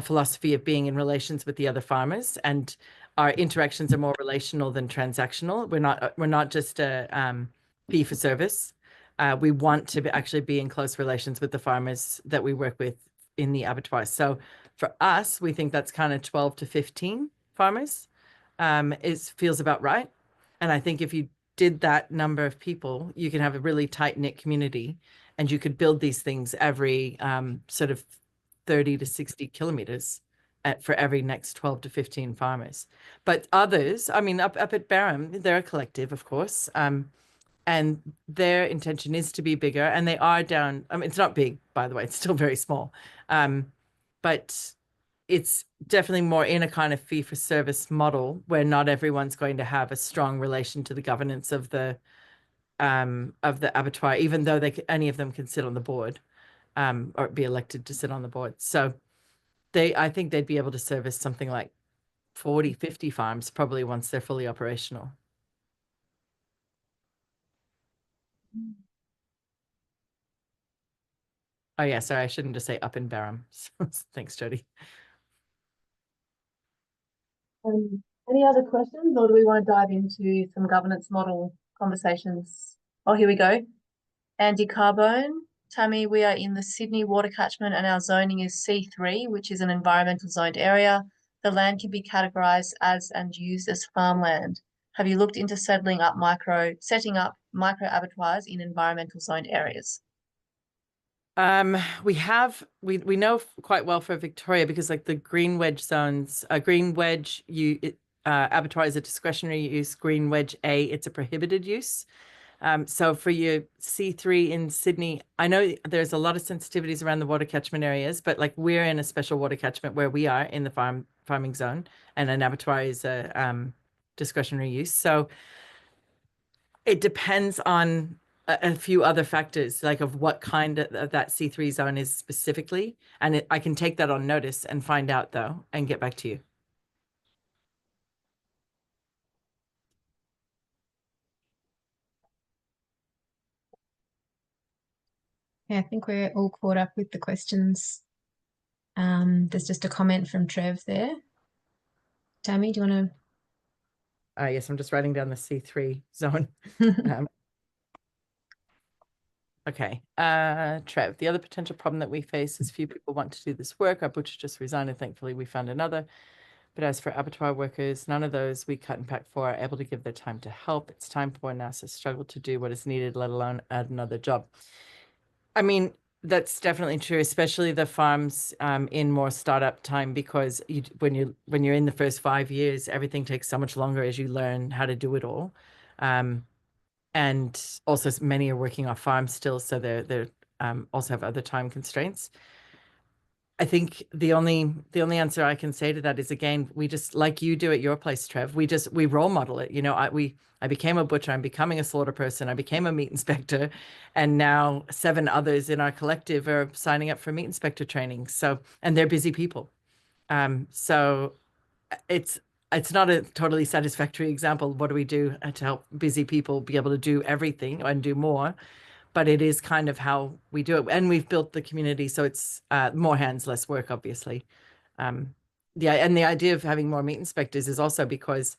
philosophy of being in relations with the other farmers, and our interactions are more relational than transactional. We're not just a fee for service. We want to actually be in close relations with the farmers that we work with in the abattoir. So for us, we think that's kind of 12 to 15 farmers. Feels about right. And I think if you did that number of people, you can have a really tight-knit community, and you could build these things every sort of 30 to 60 kilometers for every next 12 to 15 farmers. But others, I mean, up at Barham, they're a collective, of course, and their intention is to be bigger, and they are down. I mean, it's not big, by the way, it's still very small, but it's definitely more in a kind of fee for service model where not everyone's going to have a strong relation to the governance of the abattoir, even though any of them can sit on the board, or be elected to sit on the board. So I think they'd be able to service something like 40, 50 farms probably once they're fully operational. Oh yeah, sorry, I shouldn't just say up in Barham. Thanks, Jody. Any other questions, or do we want to dive into some governance model conversations? Oh, here we go. Andy Carbone, Tammi, we are in the Sydney water catchment and our zoning is C3, which is an environmental zoned area. The land can be categorized as and used as farmland. Have you looked into setting up micro abattoirs in environmental zoned areas? We know quite well for Victoria, because like the green wedge zones, green wedge abattoir is a discretionary use, green wedge A, it's a prohibited use. So for your C3 in Sydney, I know there's a lot of sensitivities around the water catchment areas, but like we're in a special water catchment where we are in the farming zone, and an abattoir is a discretionary use. So it depends on a few other factors, like of what kind of that C3 zone is specifically. And I can take that on notice and find out though, and get back to you. Yeah, I think we're all caught up with the questions. There's just a comment from Trev there. Tammi, do you want to? Yes, I'm just writing down the C3 zone. Okay. Trev, the other potential problem that we face is few people want to do this work. Our butcher just resigned, and thankfully we found another. But as for abattoir workers, none of those we cut and pack for are able to give their time to help. It's time for NASA struggle to do what is needed, let alone add another job. I mean, that's definitely true, especially the farms in more startup time, because when you're in the first 5 years, everything takes so much longer as you learn how to do it all. And also many are working off farms still, so they're also have other time constraints. I think the only answer I can say to that is, again, we just, like you do at your place, Trev, we role model it. You know, I became a butcher, I'm becoming a slaughter person, I became a meat inspector, and now 7 others in our collective are signing up for meat inspector training. So, and they're busy people. So it's not a totally satisfactory example. What do we do to help busy people be able to do everything and do more? But it is kind of how we do it. And we've built the community, so it's more hands, less work, obviously. And the idea of having more meat inspectors is also because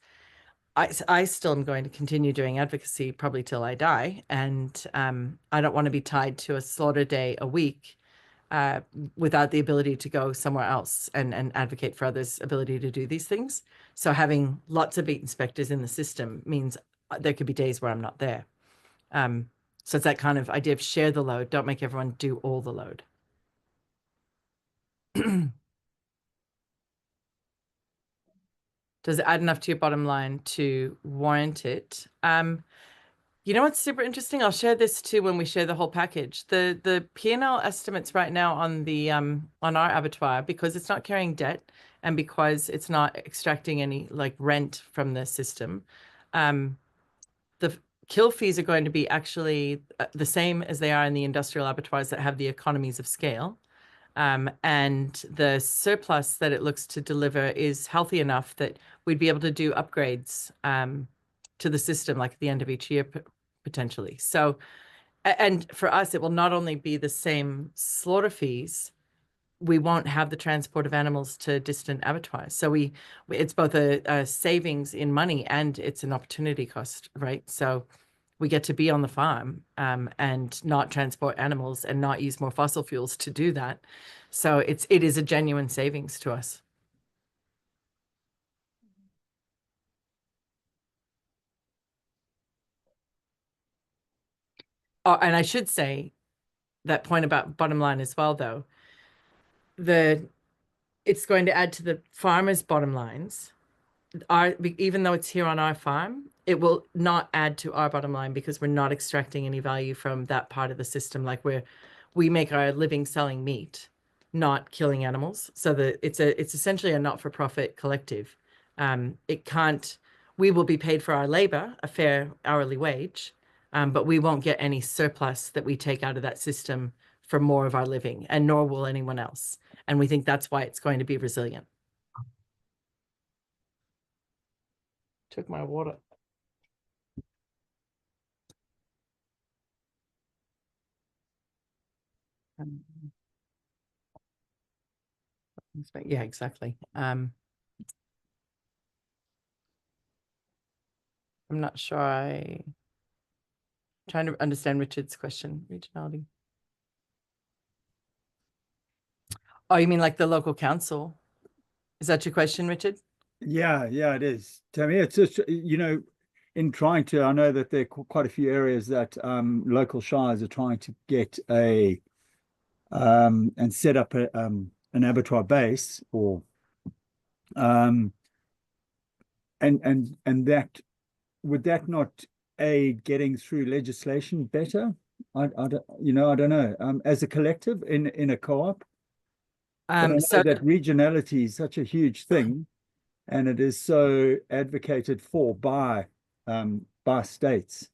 I still am going to continue doing advocacy probably till I die. And I don't want to be tied to a slaughter day a week without the ability to go somewhere else and advocate for others' ability to do these things. So having lots of meat inspectors in the system means there could be days where I'm not there. So it's that kind of idea of share the load, don't make everyone do all the load. Does it add enough to your bottom line to warrant it? You know what's super interesting? I'll share this too when we share the whole package. The P&L estimates right now on the on our abattoir, because it's not carrying debt and because it's not extracting any like rent from the system, the kill fees are going to be actually the same as they are in the industrial abattoirs that have the economies of scale. And the surplus that it looks to deliver is healthy enough that we'd be able to do upgrades to the system, like at the end of each year, potentially. So, and for us, it will not only be the same slaughter fees, we won't have the transport of animals to distant abattoirs. So it's both a savings in money and it's an opportunity cost, right? So we get to be on the farm and not transport animals and not use more fossil fuels to do that. So it is a genuine savings to us. Oh, and I should say that point about bottom line as well, though. It's going to add to the farmers' bottom lines. Even though it's here on our farm, it will not add to our bottom line because we're not extracting any value from that part of the system. Like we make our living selling meat, not killing animals. So it's essentially a not-for-profit collective. We will be paid for our labor, a fair hourly wage, but we won't get any surplus that we take out of that system for more of our living, and nor will anyone else. And we think that's why it's going to be resilient. Took my water. Yeah, exactly. I'm not sure trying to understand Richard's question, regionality. Oh, you mean like the local council? Is that your question, Richard? Yeah, it is. Tammi, it's just, in trying to, I know that there are quite a few areas that local shires are trying to get and set up an abattoir base, or and that would that not aid getting through legislation better? I don't know. As a collective in a co-op, so that regionality is such a huge thing, and it is so advocated for by states.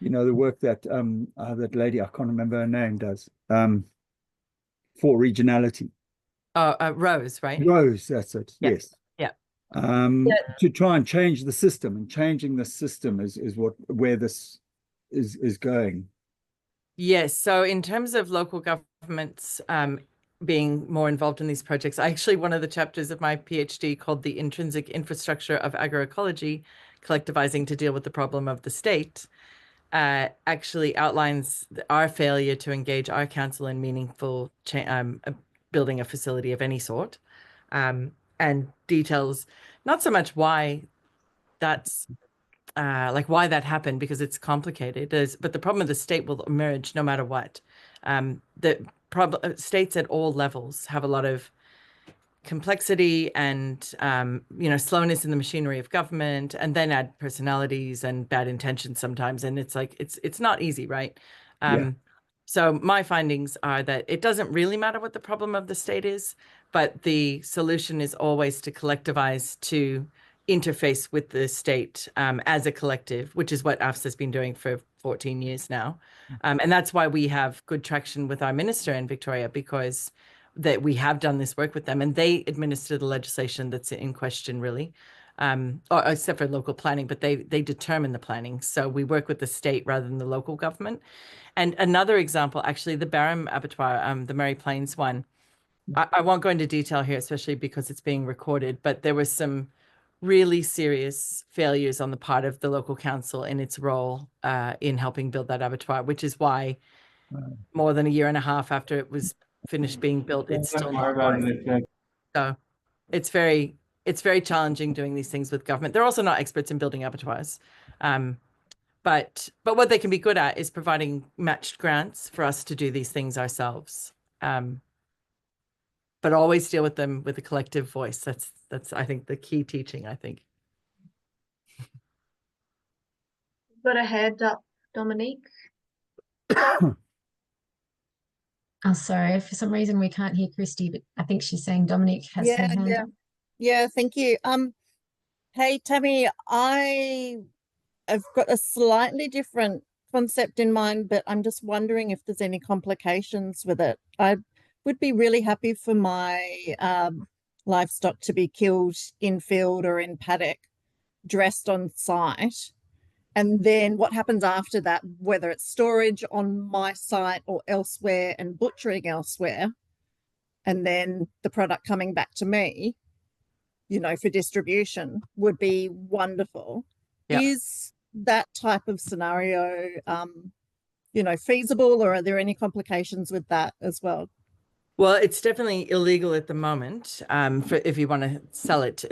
The work that that lady, I can't remember her name, does for regionality. Rose, right? Rose, that's it. Yeah. Yes. Yeah. To try and change the system, and changing the system is where this is going. Yes. So in terms of local governments being more involved in these projects, one of the chapters of my PhD called The Intrinsic Infrastructure of Agroecology, Collectivizing to Deal with the Problem of the State, actually outlines our failure to engage our council in meaningful building a facility of any sort, and details not so much why that's why that happened, because it's complicated, but the problem of the state will emerge no matter what. The problem states at all levels have a lot of complexity and slowness in the machinery of government, and then add personalities and bad intentions sometimes, and it's not easy, right? So my findings are that it doesn't really matter what the problem of the state is, but the solution is always to collectivize, to interface with the state as a collective, which is what AFSA has been doing for 14 years now. And that's why we have good traction with our minister in Victoria, because that we have done this work with them, and they administer the legislation that's in question, really, or except for local planning, but they determine the planning. So we work with the state rather than the local government. And another example, actually, the Barham Abattoir, the Murray Plains one, I won't go into detail here, especially because it's being recorded, but there was some really serious failures on the part of the local council in its role in helping build that abattoir, which is why more than a year and a half after it was finished being built, it's still not going. So it's very challenging doing these things with government. They're also not experts in building abattoirs. But what they can be good at is providing matched grants for us to do these things ourselves. But always deal with them with a collective voice. That's I think the key teaching, I think. Got a hand up, Dominique. Oh, sorry. For some reason we can't hear Christy, but I think she's saying Dominique has her hand up. Yeah, thank you. Hey Tammi, I've got a slightly different concept in mind, but I'm just wondering if there's any complications with it. would be really happy for my livestock to be killed in field or in paddock, dressed on site. And then what happens after that, whether it's storage on my site or elsewhere and butchering elsewhere, and then the product coming back to me, you know, for distribution, would be wonderful. Yeah. Is that type of scenario, you know, feasible, or are there any complications with that as well? Well, it's definitely illegal at the moment for if you want to sell it.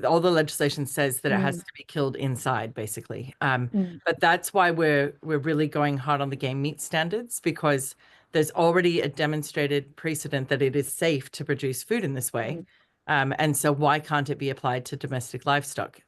All the legislation says that it has to be killed inside, basically. But that's why we're really going hard on the game meat standards, because there's already a demonstrated precedent that it is safe to produce food in this way. And so why can't it be applied to domestic livestock?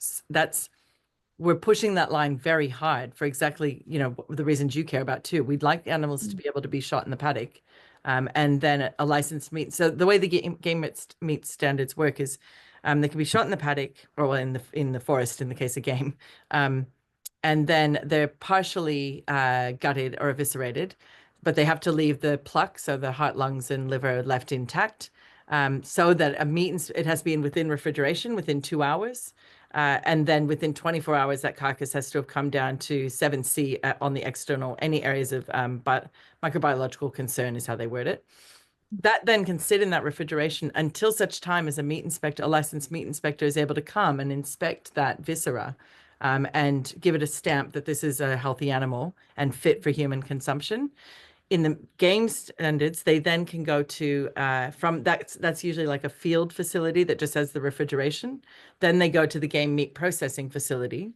We're pushing that line very hard for exactly, you know, the reasons you care about too. We'd like animals to be able to be shot in the paddock. And then a licensed meat. So the way the game meat standards work is they can be shot in the paddock or in the forest in the case of game. And then they're partially gutted or eviscerated, but they have to leave the pluck, so the heart, lungs, and liver left intact, so that it has to be within refrigeration within 2 hours. And then within 24 hours, that carcass has to have come down to 7C on the external, any areas of microbiological concern is how they word it. That then can sit in that refrigeration until such time as a licensed meat inspector is able to come and inspect that viscera and give it a stamp that this is a healthy animal and fit for human consumption. In the game standards, they then can go to that's usually like a field facility that just has the refrigeration. Then they go to the game meat processing facility,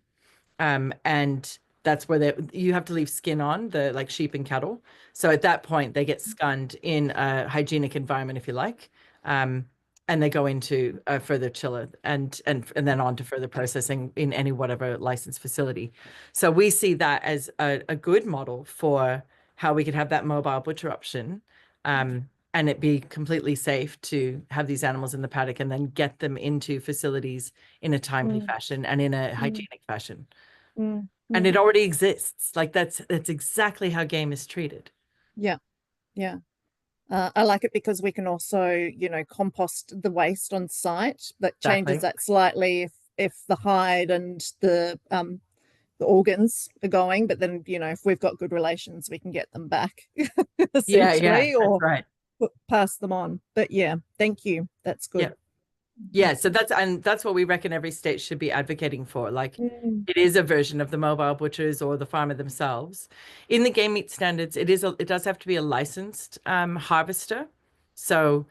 and that's where you have to leave skin on, like sheep and cattle. So at that point, they get skunned in a hygienic environment, if you like, and they go into a further chiller and then on to further processing in any whatever licensed facility. So we see that as a good model for how we could have that mobile butcher option, and it be completely safe to have these animals in the paddock and then get them into facilities in a timely fashion and in a hygienic fashion. And it already exists. Like that's exactly how game is treated. Yeah. I like it because we can also, you know, compost the waste on site, but changes that slightly if the hide and the organs are going, but then, you know, if we've got good relations, we can get them back essentially, or pass them on. But yeah, thank you. That's good. Yeah, so that's what we reckon every state should be advocating for. Like it is a version of the mobile butchers or the farmer themselves. In the game meat standards, it does have to be a licensed harvester. So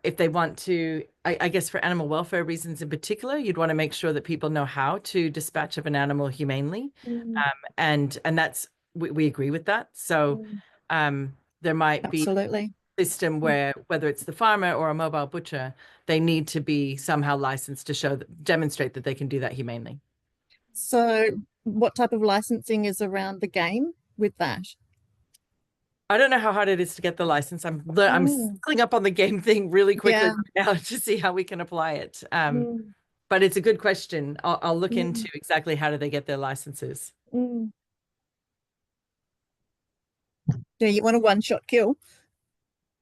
if they want to, I guess for animal welfare reasons in particular, you'd want to make sure that people know how to dispatch of an animal humanely. And that's, we agree with that. So there might be a system where whether it's the farmer or a mobile butcher, they need to be somehow licensed to demonstrate that they can do that humanely. So what type of licensing is around the game with that? I don't know how hard it is to get the license. I'm scaling up on the game thing really quickly now to see how we can apply it. But it's a good question. I'll look into exactly how do they get their licenses. Yeah, you want a one-shot kill.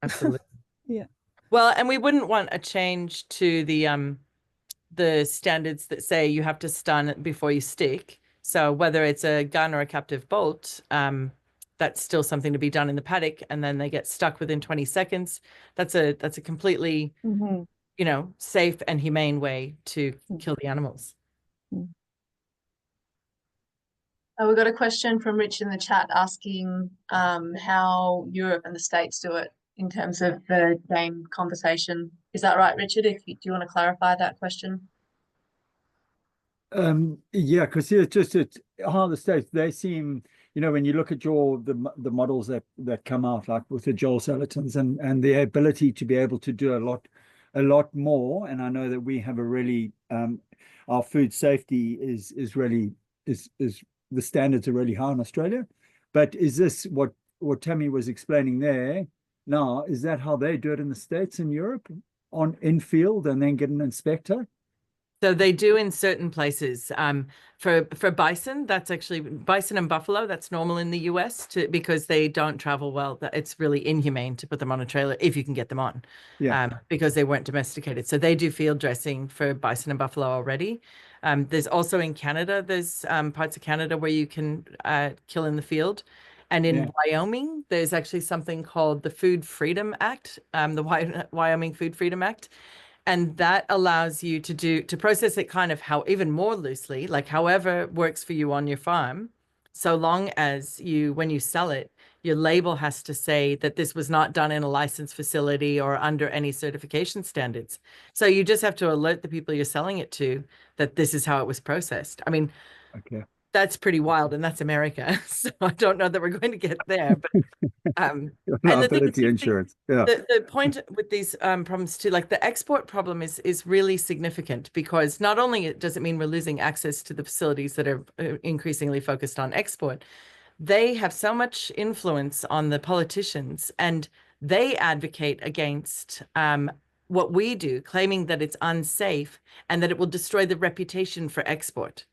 Absolutely. Yeah. Well, and we wouldn't want a change to the standards that say you have to stun before you stick. So whether it's a gun or a captive bolt, that's still something to be done in the paddock, and then they get stuck within 20 seconds. That's a completely, you know, safe and humane way to kill the animals. We got a question from Rich in the chat asking how Europe and the States do it in terms of the game conversation. Is that right, Richard? Do you want to clarify that question? Yeah, because it's just how the States, they seem, you know, when you look at the models that come out, like with the Joel Salatons and the ability to be able to do a lot more. And I know that we have a really our food safety is really the standards are really high in Australia. But is this what Tammi was explaining there? Now, is that how they do it in the States and Europe in field and then get an inspector? So they do in certain places. For bison, that's actually bison and buffalo. That's normal in the US because they don't travel well. It's really inhumane to put them on a trailer if you can get them on, because they weren't domesticated. So they do field dressing for bison and buffalo already. There's also in Canada, there's parts of Canada where you can kill in the field. And in Wyoming, there's actually something called the Food Freedom Act, the Wyoming Food Freedom Act. And that allows you to process it kind of even more loosely, like however works for you on your farm, so long as when you sell it, your label has to say that this was not done in a licensed facility or under any certification standards. So you just have to alert the people you're selling it to that this is how it was processed. I mean, that's pretty wild, and that's America. So I don't know that we're going to get there, but and liability insurance. The point with these problems too, like the export problem is really significant, because not only does it mean we're losing access to the facilities that are increasingly focused on export, they have so much influence on the politicians, and they advocate against what we do, claiming that it's unsafe and that it will destroy the reputation for export.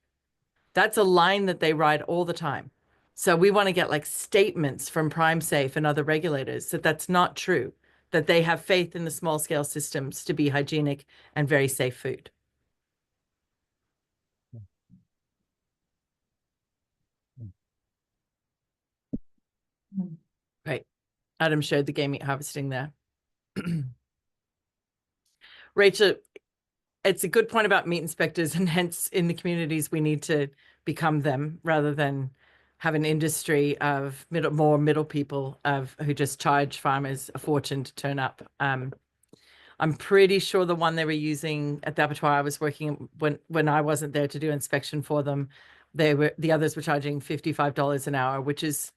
That's a line that they ride all the time. So we want to get like statements from PrimeSafe and other regulators that that's not true, that they have faith in the small scale systems to be hygienic and very safe food. Right. Adam showed the game meat harvesting there. Rachel, it's a good point about meat inspectors, and hence in the communities we need to become them rather than have an industry of more middle people who just charge farmers a fortune to turn up. I'm pretty sure the one they were using at the abattoir I was working when I wasn't there to do inspection for them, the others were charging $55 an hour, which is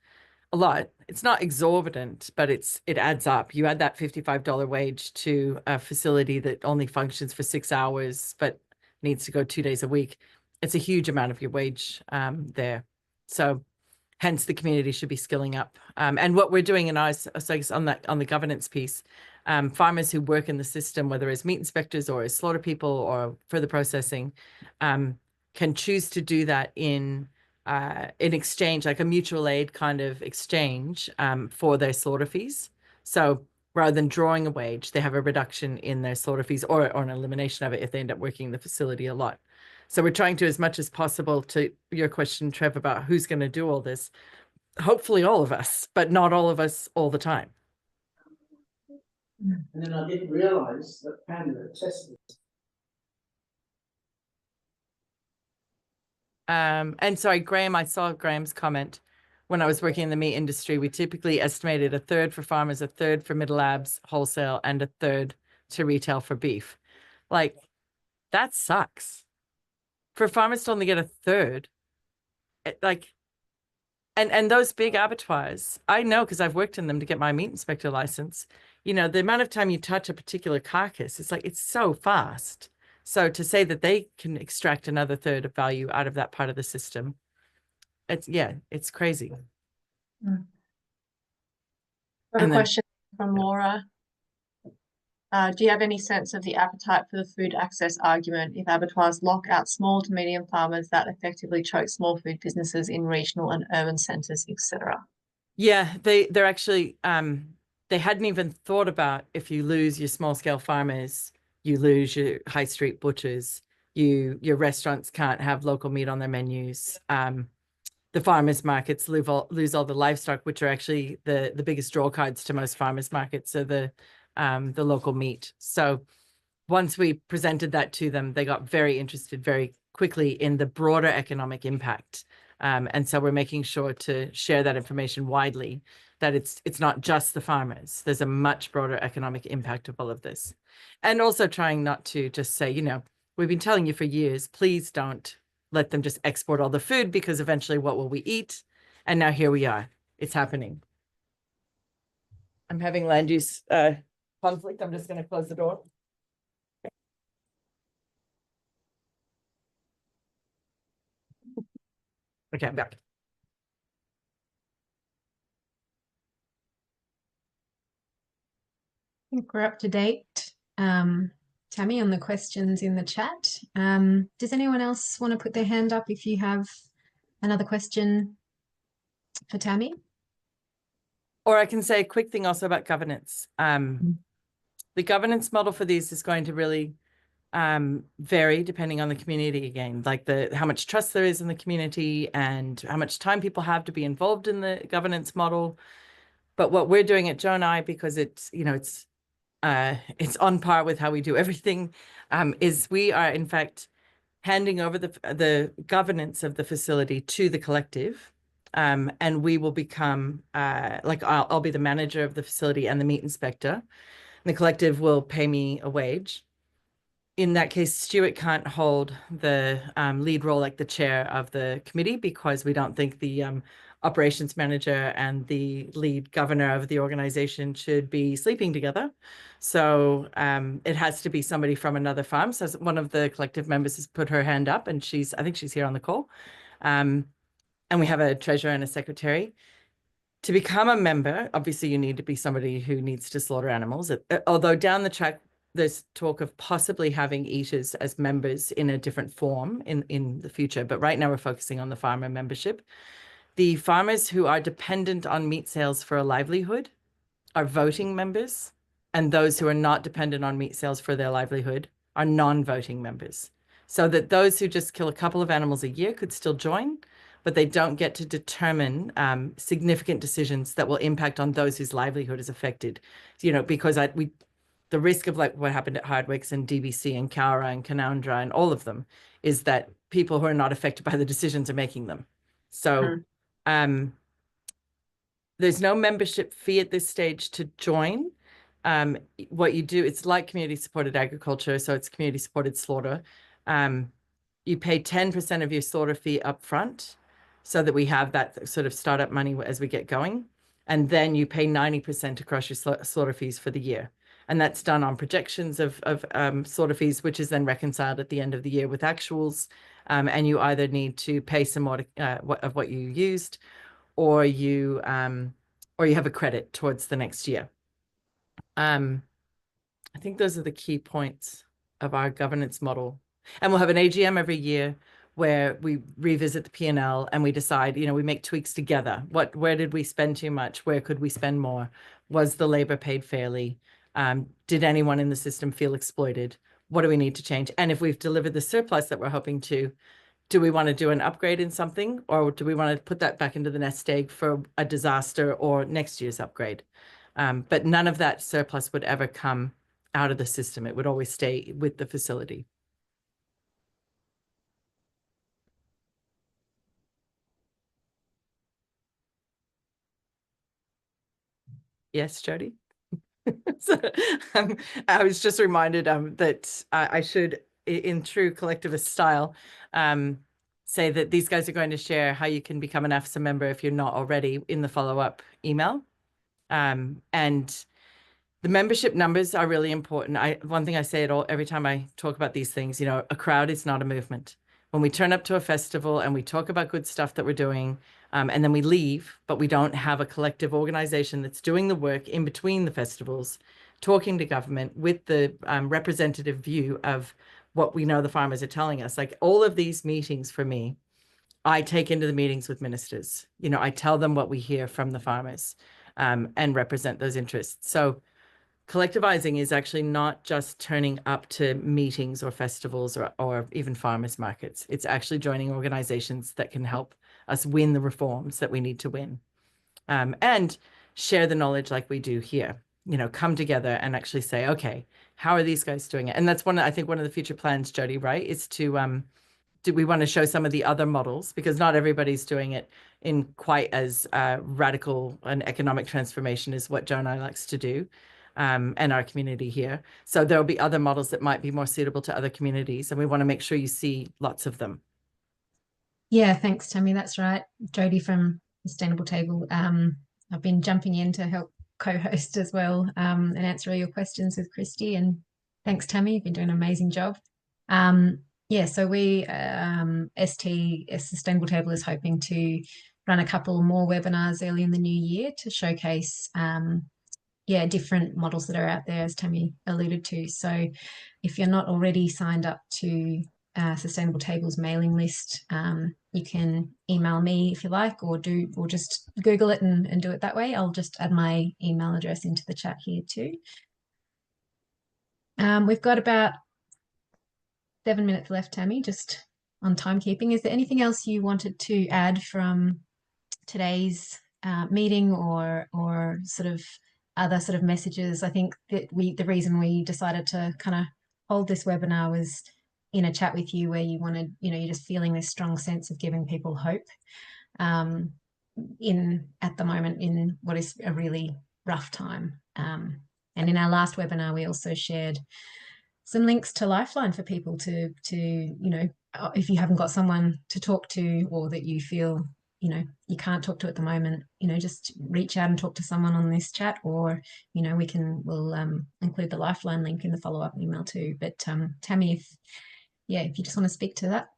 a lot. It's not exorbitant, but it adds up. You add that $55 wage to a facility that only functions for 6 hours, but needs to go 2 days a week. It's a huge amount of your wage there. So hence the community should be skilling up. And what we're doing in ours, so I guess on the governance piece, farmers who work in the system, whether as meat inspectors or as slaughter people or further processing, can choose to do that in exchange, like a mutual aid kind of exchange for their slaughter fees. So rather than drawing a wage, they have a reduction in their slaughter fees or an elimination of it if they end up working the facility a lot. So we're trying to, as much as possible, to your question, Trev, about who's going to do all this, hopefully all of us, but not all of us all the time. And then I didn't realise that Panda tested. And sorry, Graham, I saw Graham's comment. When I was working in the meat industry, we typically estimated a third for farmers, a third for middle labs, wholesale, and a third to retail for beef. Like, that sucks. For farmers to only get a third, and those big abattoirs, I know because I've worked in them to get my meat inspector license. You know, the amount of time you touch a particular carcass, it's so fast. So to say that they can extract another third of value out of that part of the system, it's crazy. Got a question from Laura. Do you have any sense of the appetite for the food access argument if abattoirs lock out small to medium farmers that effectively choke small food businesses in regional and urban centres, etc.? Yeah, they're actually they hadn't even thought about if you lose your small scale farmers, you lose your high street butchers, your restaurants can't have local meat on their menus. The farmers markets lose all the livestock, which are actually the biggest draw cards to most farmers markets, so the local meat. So once we presented that to them, they got very interested very quickly in the broader economic impact. And so we're making sure to share that information widely, that it's not just the farmers. There's a much broader economic impact of all of this. And also trying not to just say, we've been telling you for years, please don't let them just export all the food, because eventually what will we eat? And now here we are. It's happening. I'm having land use conflict. I'm just going to close the door. Okay, I'm back. I think we're up to date. Tammi, on the questions in the chat. Does anyone else want to put their hand up if you have another question for Tammi? Or I can say a quick thing also about governance. The governance model for these is going to really vary depending on the community again, like how much trust there is in the community and how much time people have to be involved in the governance model. But what we're doing at Jonai, because it's, you know, it's on par with how we do everything, is we are in fact handing over the governance of the facility to the collective. And we will become, like I'll be the manager of the facility and the meat inspector. And the collective will pay me a wage. In that case, Stuart can't hold the lead role like the chair of the committee, because we don't think the operations manager and the lead governor of the organization should be sleeping together. So it has to be somebody from another farm. So one of the collective members has put her hand up, and I think she's here on the call. And we have a treasurer and a secretary. To become a member, obviously you need to be somebody who needs to slaughter animals. Although down the track, there's talk of possibly having eaters as members in a different form in the future. But right now we're focusing on the farmer membership. The farmers who are dependent on meat sales for a livelihood are voting members, and those who are not dependent on meat sales for their livelihood are non-voting members. So that those who just kill a couple of animals a year could still join, but they don't get to determine significant decisions that will impact on those whose livelihood is affected. You know, because the risk of like what happened at Hardwicks and DBC and Cowra and Canowindra and all of them is that people who are not affected by the decisions are making them. So there's no membership fee at this stage to join. What you do, it's like community supported agriculture. So it's community supported slaughter. You pay 10% of your slaughter fee up front so that we have that sort of startup money as we get going. And then you pay 90% across your slaughter fees for the year. And that's done on projections of slaughter fees, which is then reconciled at the end of the year with actuals. And you either need to pay some more of what you used, or you have a credit towards the next year. I think those are the key points of our governance model. And we'll have an AGM every year where we revisit the P&L and we decide, you know, we make tweaks together. Where did we spend too much? Where could we spend more? Was the labor paid fairly? Did anyone in the system feel exploited? What do we need to change? And if we've delivered the surplus that we're hoping to, do we want to do an upgrade in something, or do we want to put that back into the nest egg for a disaster or next year's upgrade? But none of that surplus would ever come out of the system. It would always stay with the facility. Yes, Jody? So, I was just reminded that I should, in true collectivist style, say that these guys are going to share how you can become an AFSA member if you're not already in the follow-up email. And the membership numbers are really important. One thing I say every time I talk about these things, you know, a crowd is not a movement. When we turn up to a festival and we talk about good stuff that we're doing, and then we leave, but we don't have a collective organization that's doing the work in between the festivals, talking to government with the representative view of what we know the farmers are telling us. Like all of these meetings for me, I take into the meetings with ministers. You know, I tell them what we hear from the farmers and represent those interests. So collectivizing is actually not just turning up to meetings or festivals or even farmers markets. It's actually joining organizations that can help us win the reforms that we need to win, and share the knowledge like we do here. You know, come together and actually say, okay, how are these guys doing it? And that's I think one of the future plans, Jody, right, is to do we want to show some of the other models, because not everybody's doing it in quite as radical an economic transformation as what Jonai likes to do. And our community here. So there'll be other models that might be more suitable to other communities, and we want to make sure you see lots of them. Yeah, thanks, Tammi. That's right. Jody from Sustainable Table. I've been jumping in to help co-host as well, and answer all your questions with Christy. And thanks, Tammi. You've been doing an amazing job. Yeah, so we, Sustainable Table is hoping to run a couple more webinars early in the new year to showcase yeah, different models that are out there, as Tammi alluded to. So if you're not already signed up to Sustainable Table's mailing list, you can email me if you like, or just Google it and do it that way. I'll just add my email address into the chat here too. We've got about 7 minutes left, Tammi, just on timekeeping. Is there anything else you wanted to add from today's meeting, or sort of other sort of messages? I think that the reason we decided to kind of hold this webinar was in a chat with you where you wanted, you know, you're just feeling this strong sense of giving people hope at the moment in what is a really rough time. And in our last webinar, we also shared some links to Lifeline for people to you know, if you haven't got someone to talk to, or that you feel, you know, you can't talk to at the moment, you know, just reach out and talk to someone on this chat, or, you know, we'll include the Lifeline link in the follow-up email too. But Tammi, if you just want to speak to that.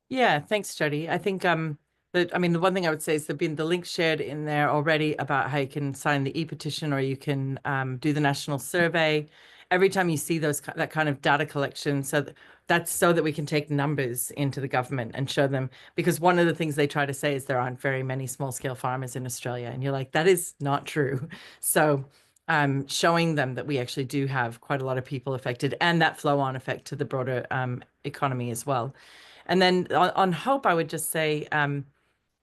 Yeah, thanks, Jody. I think the one thing I would say is there've been the links shared in there already about how you can sign the e-petition, or you can do the national survey. Every time you see that kind of data collection, that's so that we can take numbers into the government and show them, because one of the things they try to say is there aren't very many small scale farmers in Australia, and you're like, that is not true. So showing them that we actually do have quite a lot of people affected, and that flow on effect to the broader economy as well. And then on hope, I would just say,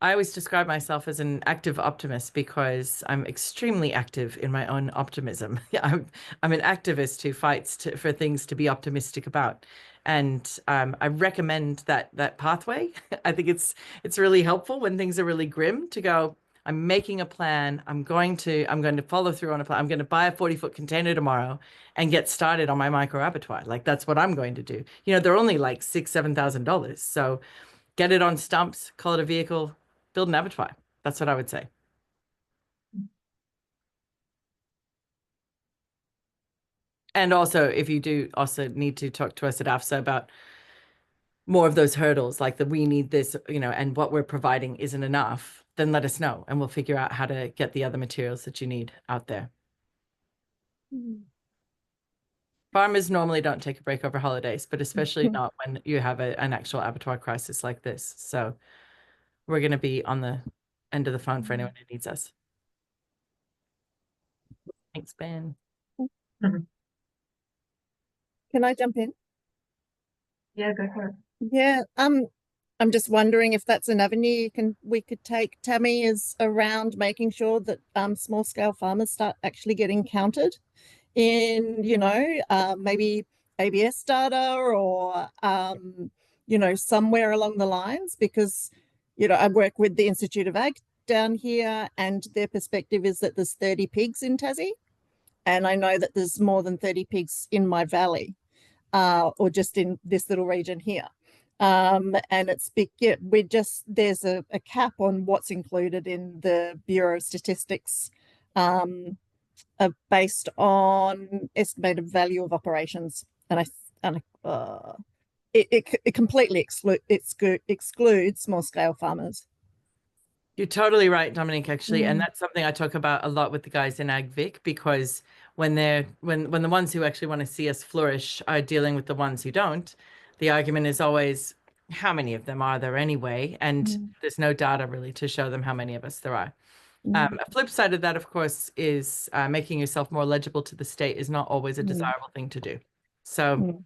I always describe myself as an active optimist because I'm extremely active in my own optimism. I'm an activist who fights for things to be optimistic about. And I recommend that pathway. I think it's really helpful when things are really grim to go, I'm making a plan. I'm going to follow through on a plan. I'm going to buy a 40-foot container tomorrow and get started on my micro abattoir. Like, that's what I'm going to do. You know, they're only like $6,000-7,000. So get it on stumps, call it a vehicle, build an abattoir. That's what I would say. And also, if you do also need to talk to us at AFSA about more of those hurdles, like we need this, you know, and what we're providing isn't enough, then let us know and we'll figure out how to get the other materials that you need out there. Farmers normally don't take a break over holidays, but especially not when you have an actual abattoir crisis like this. So we're going to be on the end of the phone for anyone who needs us. Thanks, Ben. Can I jump in? Yeah, go for it. Yeah, I'm just wondering if that's an avenue we could take. Tammi is around making sure that small scale farmers start actually getting counted in, you know, maybe ABS data, or you know, somewhere along the lines, because, you know, I work with the Institute of Ag down here, and their perspective is that there's 30 pigs in Tassie, and I know that there's more than 30 pigs in my valley, or just in this little region here. And it's big. Yeah, there's a cap on what's included in the Bureau of Statistics, based on estimated value of operations, and it completely excludes small scale farmers. You're totally right, Dominique, actually. And that's something I talk about a lot with the guys in AgVic, because when the ones who actually want to see us flourish are dealing with the ones who don't, the argument is always, how many of them are there anyway? And there's no data really to show them how many of us there are. A flip side of that, of course, is making yourself more legible to the state is not always a desirable thing to do. So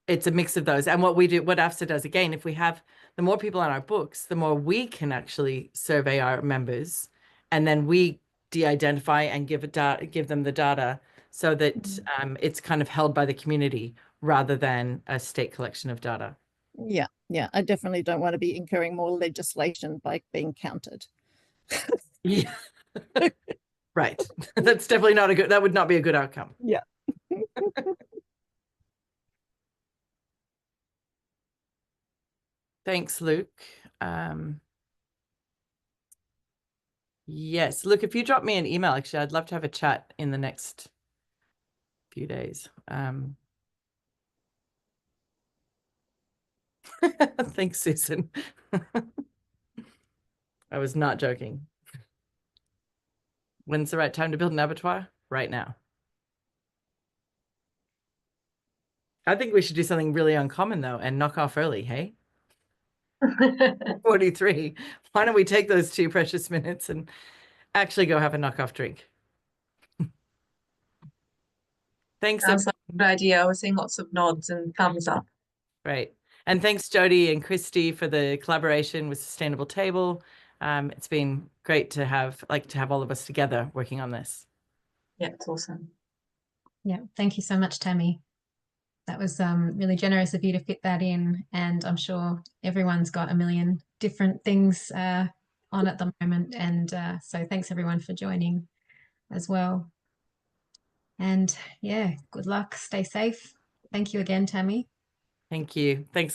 it's a mix of those. And what AFSA does, again, if we have the more people on our books, the more we can actually survey our members, and then we de-identify and give them the data so that it's kind of held by the community rather than a state collection of data. Yeah, I definitely don't want to be incurring more legislation by being counted. Yeah. Right. That's definitely that would not be a good outcome. Yeah. Thanks, Luke. Yes, Luke, if you drop me an email, actually, I'd love to have a chat in the next few days. Thanks, Susan. I was not joking. When's the right time to build an abattoir? Right now. I think we should do something really uncommon though and knock off early, hey? 43. Why don't we take those 2 precious minutes and actually go have a knockoff drink? Thanks. Sounds like a good idea. We're seeing lots of nods and thumbs up. Right. And thanks, Jody and Christy, for the collaboration with Sustainable Table. It's been great to have all of us together working on this. Yeah, it's awesome. Yeah, thank you so much, Tammi. That was really generous of you to fit that in, and I'm sure everyone's got a million different things on at the moment, and so thanks everyone for joining as well. And yeah, good luck, stay safe. Thank you again, Tammi. Thank you. Thanks.